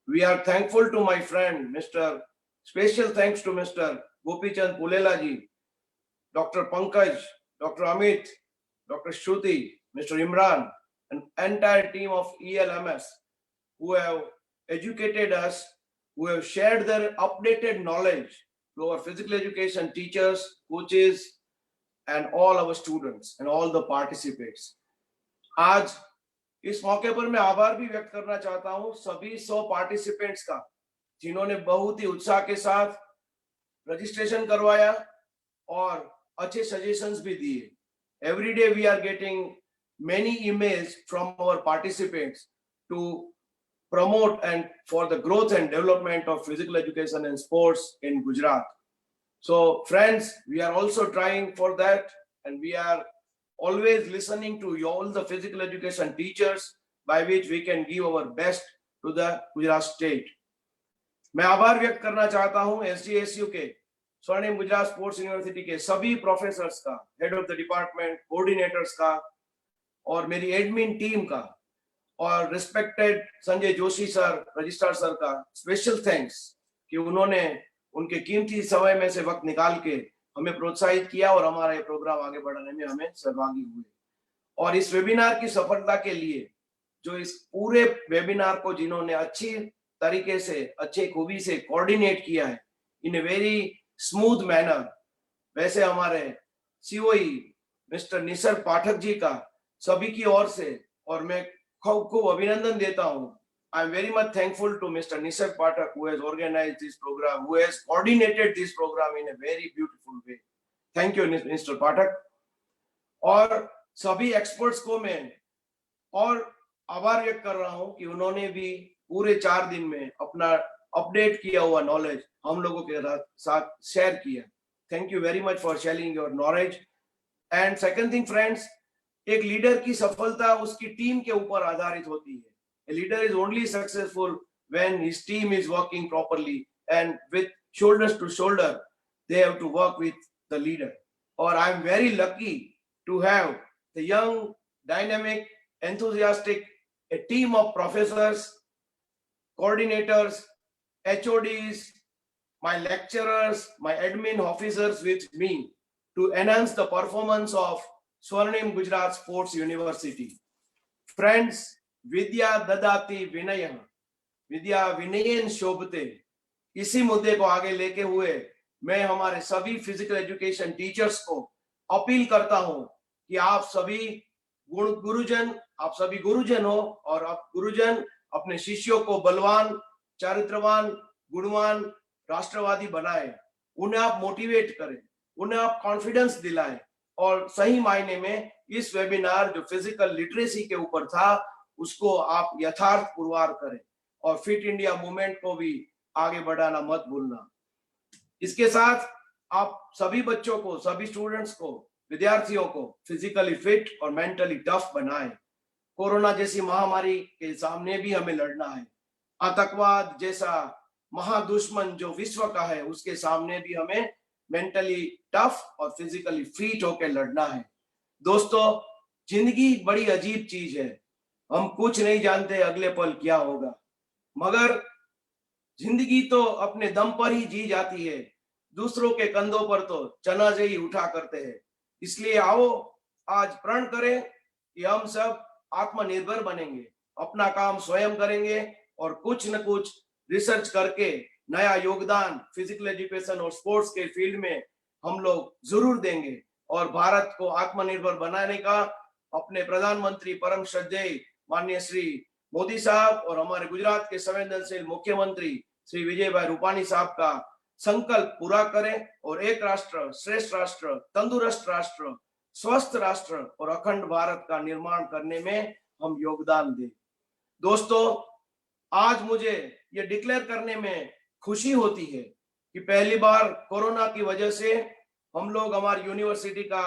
We are thankful to my friend mister, special thanks to mister Gopichand Pullela ji, doctor Pankaj, doctor Amit, doctor Shruti, Mr. Imran, an entire team of ELMS who have educated us, who have shared their updated knowledge to our physical education teachers, coaches, and all our students and all the participants. आज इस मौके पर मैं आभार भी व्यक्त करना चाहता हूं सभी 100 पार्टिसिपेंट्स का, जिन्होंने बहुत ही उत्साह के साथ रजिस्ट्रेशन करवाया और अच्छे सजेशंस भी दिए. Every day we are getting many emails from our participants to promote and for the growth and development of physical education and sports in Gujarat. So friends, we are also trying for that, and we are always listening to all the physical education teachers by which we can give our best to the Gujarat state. मैं आभार व्यक्त करना चाहता हूं SGSU के स्वर्णिम Gujarat sports university के सभी प्रोफेसर्स का, head of the department, coordinators का और मेरी एडमिन टीम का, और respected Sanjay Joshi sir, registrar sir का स्पेशल थैंक्स कि उन्होंने उनके कीमती समय में से वक्त निकाल के हमें प्रोत्साहित किया और हमारा ये प्रोग्राम आगे बढ़ाने में हमें सहभागी हुए. और इस वेबिनार की सफलता के लिए जो इस पूरे वेबिनार को जिन्होंने अच्छी तरीके से, अच्छे खूबी से कोऑर्डिनेट किया है इन ए वेरी स्मूथ मैनर, वैसे हमारे सीओई मिस्टर निसर्ग पाठक जी का सभी की ओर से और मैं खूब अभिनंदन देता हूं. I am very much thankful to Mr. Nisarg Pathak who has organized this program, who has coordinated this program in a very beautiful way. Thank you, Mr. Pathak. और सभी एक्सपर्ट्स को मैं और आभार व्यक्त कर रहा हूं कि उन्होंने भी पूरे 4 दिन में अपना अपडेट किया हुआ नॉलेज हम लोगों के साथ शेयर किया. Thank you very much for sharing your knowledge. And second thing friends, एक लीडर की सफलता उसकी टीम के ऊपर आधारित होती है. A leader is only successful when his team is working properly and with shoulders to shoulder they have to work with the leader. Or I am very lucky to have the young, dynamic, enthusiastic, a team of professors, coordinators, HODs, my lecturers, my admin officers with me to enhance the performance of Swarnim Gujarat Sports University. Friends, विद्या ददाति विनय, विद्या विनयेन शोभते, इसी मुद्दे को आगे लेके हुए मैं हमारे सभी फिजिकल एजुकेशन टीचर्स को अपील करता हूं कि आप सभी गुरुजन हो और आप गुरुजन अपने शिष्यों को बलवान, चारित्रवान, गुणवान, राष्ट्रवादी बनाए. उन्हें आप मोटिवेट करें, उन्हें आप कॉन्फिडेंस दिलाएं. और सही मायने में इस वेबिनार जो फिजिकल लिटरेसी के ऊपर था उसको आप यथार्थ पुरवार करें और फिट इंडिया मूवमेंट को भी आगे बढ़ाना मत भूलना. इसके साथ आप सभी बच्चों को, सभी स्टूडेंट्स को, विद्यार्थियों को फिजिकली फिट और मेंटली टफ बनाएं. कोरोना जैसी महामारी के सामने भी हमें लड़ना है. आतंकवाद जैसा महादुश्मन जो विश्व का है उसके सामने भी हमें मेंटली टफ और फिजिकली फिट होकर लड़ना है. दोस्तों, जिंदगी बड़ी अजीब चीज है. हम कुछ नहीं जानते अगले पल क्या होगा, मगर जिंदगी तो अपने दम पर ही जी जाती है. दूसरों के कंधों पर तो जनाजे ही उठा करते हैं. इसलिए आओ आज प्रण करें कि हम सब आत्मनिर्भर बनेंगे, अपना काम स्वयं करेंगे और कुछ न कुछ रिसर्च करके नया योगदान फिजिकल एजुकेशन और स्पोर्ट्स के फील्ड में हम लोग जरूर देंगे. और भारत को आत्मनिर्भर बनाने का अपने प्रधानमंत्री परम श्रद्धेय माननीय श्री मोदी साहब और हमारे गुजरात के संवेदनशील मुख्यमंत्री श्री विजय भाई रूपाणी साहब का संकल्प पूरा करें और एक राष्ट्र श्रेष्ठ राष्ट्र, तंदुरुस्त राष्ट्र, स्वस्थ राष्ट्र और अखंड भारत का निर्माण करने में हम योगदान दें. दोस्तों, आज मुझे ये डिक्लेयर करने में खुशी होती है कि पहली बार कोरोना की वजह से हम लोग हमारी यूनिवर्सिटी का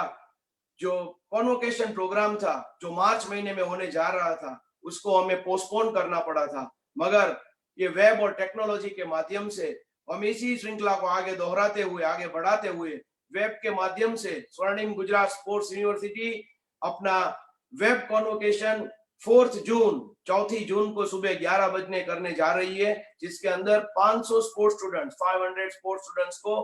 जो कॉन्वोकेशन प्रोग्राम था जो मार्च महीने में होने जा रहा था उसको हमें पोस्टपोन करना पड़ा था. मगर ये वेब और टेक्नोलॉजी के माध्यम से हम इसी श्रृंखला को आगे दोहराते हुए, आगे बढ़ाते हुए वेब के माध्यम से स्वर्णिम गुजरात स्पोर्ट्स यूनिवर्सिटी अपना वेब कॉन्वोकेशन 4 जून को सुबह 11 बजे करने जा रही है, जिसके अंदर 500 स्पोर्ट्स स्टूडेंट्स, 500 स्पोर्ट्स स्टूडेंट्स को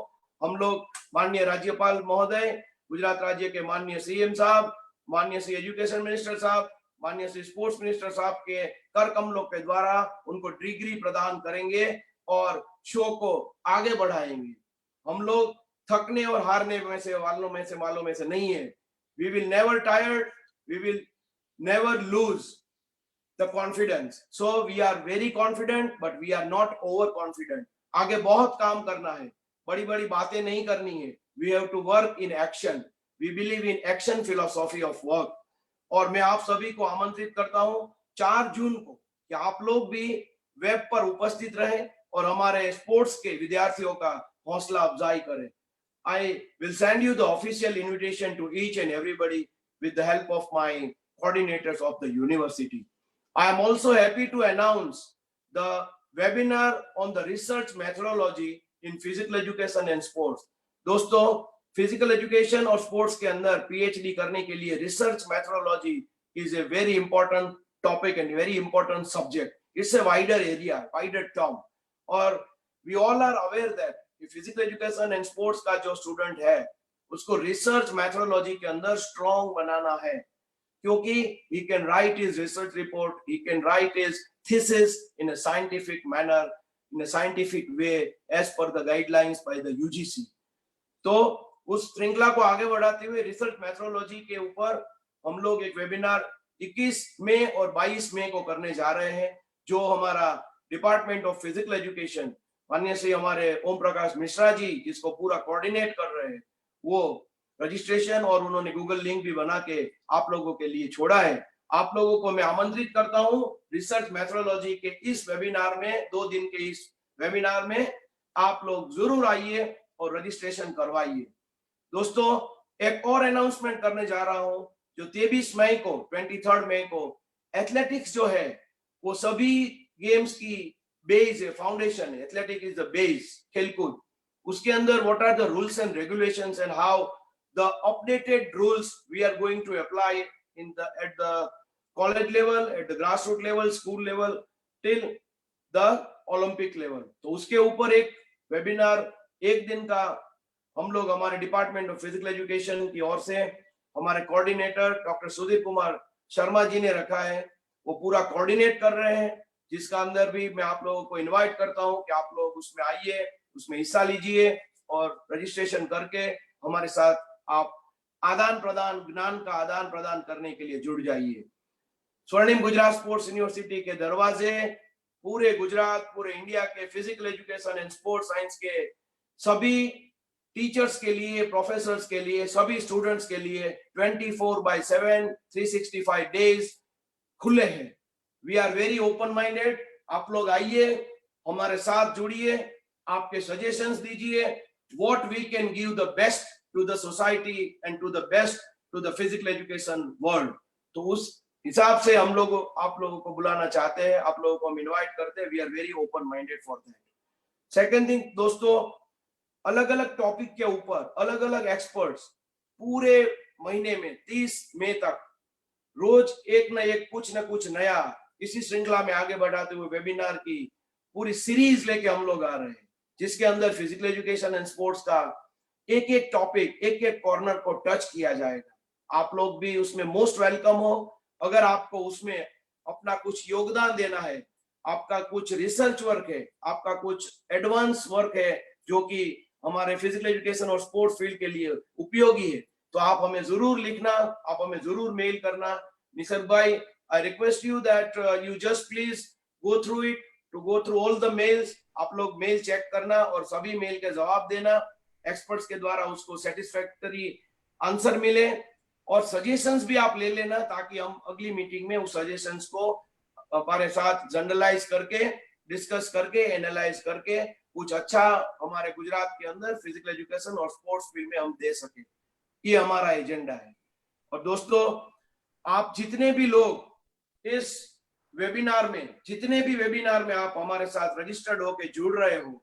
हम लोग माननीय राज्यपाल महोदय, गुजरात राज्य के माननीय सीएम साहब, माननीय श्री एजुकेशन मिनिस्टर साहब, माननीय श्री स्पोर्ट्स मिनिस्टर साहब के कर कमलों के द्वारा उनको डिग्री प्रदान करेंगे और शो को आगे बढ़ाएंगे. हम लोग थकने और हारने वालों में से नहीं है. We will never tired, we will never lose the confidence. So we are very confident but we are not overconfident. आगे बहुत काम करना है, बड़ी बड़ी बातें नहीं करनी है. We have to work in action. We believe in action philosophy of work. और मैं आप सभी को आमंत्रित करता हूं 4 जून को कि आप लोग भी वेब पर उपस्थित रहें और हमारे स्पोर्ट्स के विद्यार्थियों का हौसला अफजाई करें. I will send you the official invitation to each and everybody with the help of my coordinators of the university. I am also happy to announce the webinar on the research methodology in physical education and sports. दोस्तों, physical education और sports के अंदर PhD करने के लिए research methodology is a very important topic and very important subject. It's a wider area, wider term. और we all are aware that physical education and sports का जो स्टूडेंट है उसको रिसर्च मेथोडोलॉजी के अंदर स्ट्रॉन्ग बनाना है, क्योंकि he can write his research report, he can write his thesis in a scientific manner, in a scientific way as per the guidelines by the UGC. तो उस श्रृंखला को आगे बढ़ाते हुए रिसर्च मेथोडोलॉजी के ऊपर हम लोग एक वेबिनार 21 मई और 22 मई को करने जा रहे हैं, जो हमारा डिपार्टमेंट ऑफ फिजिकल एजुकेशन माननीय श्री हमारे ओम प्रकाश मिश्रा जी जिसको पूरा कोऑर्डिनेट कर रहे हैं, वो रजिस्ट्रेशन और उन्होंने गूगल लिंक भी बना के आप लोगों के लिए छोड़ा है। आप लोगों को मैं आमंत्रित करता हूं रिसर्च मेथोडोलॉजी के इस वेबिनार में, 2 दिन के इस वेबिनार में आप लोग जरूर आइए और रजिस्ट्रेशन करवाइए। दोस्तों, एक और अनाउंसमेंट करने जा रहा हूं, जो 23 मई को 23 मई को एथलेटिक्स जो है वो सभी गेम्स की बेस है, फाउंडेशन है। एथलेटिक इज द बेस, खेलकूद। उसके अंदर what are the rules and regulations and how the updated rules we are going to apply in the at the college level, at the grassroot level, school level till the Olympic level. तो उसके ऊपर एक webinar 1 दिन का हम लोग हमारे department of physical education की ओर से हमारे कोऑर्डिनेटर डॉक्टर सुधीर कुमार शर्मा जी ने रखा है, वो पूरा कोऑर्डिनेट कर रहे हैं, जिसका अंदर भी मैं आप लोगों को इनवाइट करता हूं कि आप लोग उसमें आइए, उसमें हिस्सा लीजिए और रजिस्ट्रेशन करके हमारे साथ आप आदान प्रदान, ज्ञान का आदान प्रदान करने के लिए जुड़ जाइए। स्वर्णिम गुजरात स्पोर्ट्स यूनिवर्सिटी के दरवाजे पूरे गुजरात, पूरे इंडिया के physical education and sports science के सभी टीचर्स के लिए, प्रोफेसर्स के लिए, सभी स्टूडेंट्स के लिए 24/7 365 डेज खुले हैं। We are very open minded. आप लोग आइए, हमारे साथ जुड़िए, आपके सजेशंस दीजिए, what we can give the best to the society and to the best to the physical education world. तो उस हिसाब से हम लोग आप लोगों को बुलाना चाहते हैं, आप लोगों को हम इनवाइट करते हैं। We are very open minded for that. Second thing दोस्तों, अलग अलग टॉपिक के ऊपर अलग अलग एक्सपर्ट्स पूरे महीने में 30 मई तक रोज एक न एक कुछ न कुछ नया इसी श्रृंखला में आगे बढ़ाते हुए वेबिनार की पूरी सीरीज लेके हम लोग आ रहे हैं, जिसके अंदर फिजिकल एजुकेशन एंड स्पोर्ट्स का एक एक टॉपिक, एक एक कॉर्नर को टच किया जाएगा। आप लोग भी उसमें मोस्ट वेलकम हो। अगर आपको उसमें अपना कुछ योगदान देना है, आपका कुछ रिसर्च वर्क है, आपका कुछ एडवांस वर्क है जो कि हमारे फिजिकल एजुकेशन और स्पोर्ट्स फील्ड के लिए उपयोगी है, तो आप हमें जरूर लिखना, आप हमें जरूर मेल करना। निसर्ग भाई, I request you that you just please go through it, to go through all the mails. आप लोग मेल चेक करना और सभी मेल के जवाब देना, एक्सपर्ट्स के द्वारा उसको सेटिस्फैक्टरी आंसर मिले, और सजेशंस भी आप ले लेना, ताकि हम अगली मीटिंग में उस सजेशंस को हमारे साथ जनरलाइज करके, डिस्कस करके, एनालाइज करके कुछ अच्छा हमारे गुजरात के अंदर फिजिकल एजुकेशन और स्पोर्ट्स फील्ड में हम दे सके। ये हमारा एजेंडा है। और दोस्तों, आप जितने भी लोग इस वेबिनार में, जितने भी वेबिनार में आप हमारे साथ रजिस्टर्ड होकर जुड़ रहे हो,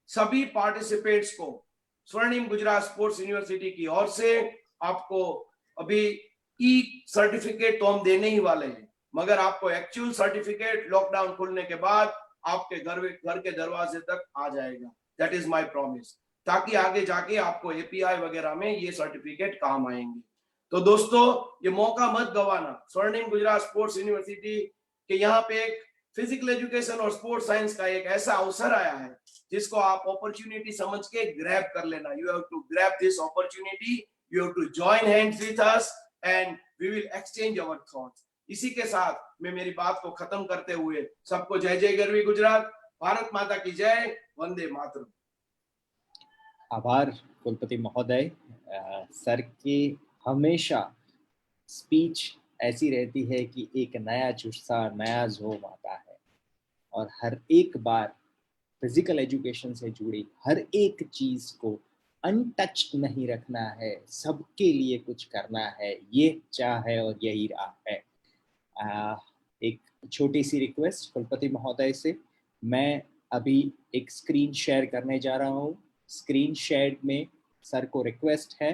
सभी पार्टिसिपेंट्स को स्वर्णिम गुजरात स्पोर्ट्स यूनिवर्सिटी की ओर से आपको अभी ई सर्टिफिकेट तो हम देने ही वाले हैं, मगर आपको एक्चुअल सर्टिफिकेट लॉकडाउन खुलने के बाद आपके घर के दरवाजे तक आ जाएगा। दैट इज माय प्रॉमिस, ताकि आगे जाके आपको एपीआई वगैरह में ये सर्टिफिकेट काम आएंगे। तो दोस्तों, ये मौका मत गवाना। स्वर्णिम गुजरात स्पोर्ट्स यूनिवर्सिटी के यहाँ पे एक फिजिकल एजुकेशन और स्पोर्ट्स साइंस का एक ऐसा अवसर आया है जिसको आप अपॉर्चुनिटी समझ के ग्रैब कर लेना। You have to grab this opportunity, you have to join hands with us and we will exchange our thoughts. इसी के साथ मैं मेरी बात को खत्म करते हुए सबको जय जय गरवी गुजरात, भारत माता की जय, वंदे मातरम। आभार कुलपति महोदय। सर की हमेशा स्पीच ऐसी रहती है कि एक नया जुस्सा, नया जोम आता है, और हर एक बार फिजिकल एजुकेशन से जुड़ी हर एक चीज को अनटच्ड नहीं रखना है, सबके लिए कुछ करना है, ये चाह है और यही राह है। एक छोटी सी रिक्वेस्ट कुलपति महोदय से, मैं अभी एक स्क्रीन शेयर करने जा रहा हूँ। स्क्रीन शेयर में सर को रिक्वेस्ट है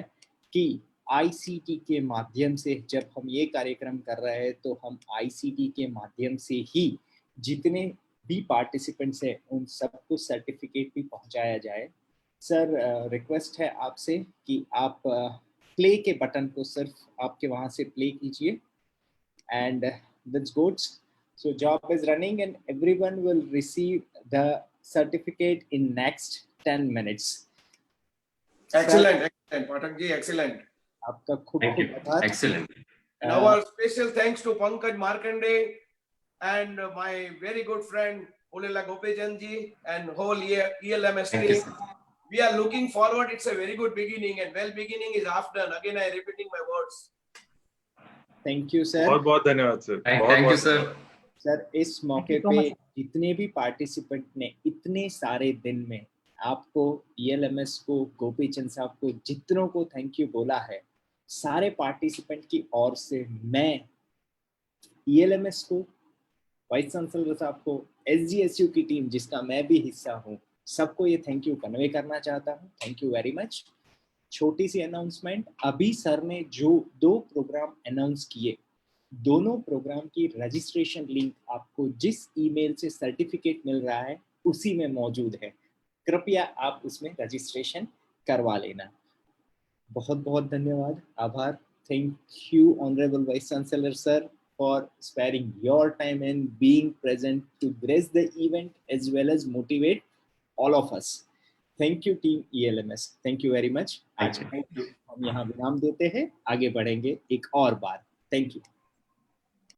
कि आईसीटी के माध्यम से, जब हम ये कार्यक्रम कर रहे हैं तो हम आईसीटी के माध्यम से ही जितने भी पार्टिसिपेंट्स हैं उन सबको सर्टिफिकेट भी पहुंचाया जाए। सर, रिक्वेस्ट है आपसे कि आप प्ले के बटन को सिर्फ आपके वहाँ से प्ले कीजिए, and that's good. So job is running and everyone will receive the certificate in next 10 minutes. Excellent, excellent, Pathak ji, excellent. आपका खूब Thank खूब you. आभार। Excellent. And our special thanks to Pankaj Markande and my very good friend Pulela Gopichand ji and whole ELMS Thank you, team. sir. We are looking forward. It's a very good beginning, and well, beginning is half done. Again, I am repeating my words. Thank you sir. बहुत बहुत धन्यवाद sir. Thank you, sir. Sir इस मौके so पे much. जितने भी participant ने इतने सारे दिन में आपको, ELMS को, गोपी चंद साहब को, जितनों को थैंक यू बोला है, सारे पार्टिसिपेंट की ओर से मैं ELMS को, वाइस चांसलर साहब को, SGSU की टीम जिसका मैं भी हिस्सा हूँ, सबको ये थैंक यू कन्वे करना चाहता हूँ। Thank you very much. छोटी सी अनाउंसमेंट, अभी सर ने जो 2 प्रोग्राम अनाउंस किए, दोनों प्रोग्राम की रजिस्ट्रेशन लिंक आपको जिस ईमेल से सर्टिफिकेट मिल रहा है उसी में मौजूद है। कृपया आप उसमें रजिस्ट्रेशन करवा लेना। बहुत बहुत धन्यवाद, आभार। Thank you honourable vice chancellor sir for sparing your time and being present to grace the event as well as motivate all of us. Thank you team ELMS. Thank you very much. आज Thank you. हम यहाँ विराम देते हैं, आगे बढ़ेंगे एक और बार। Thank you.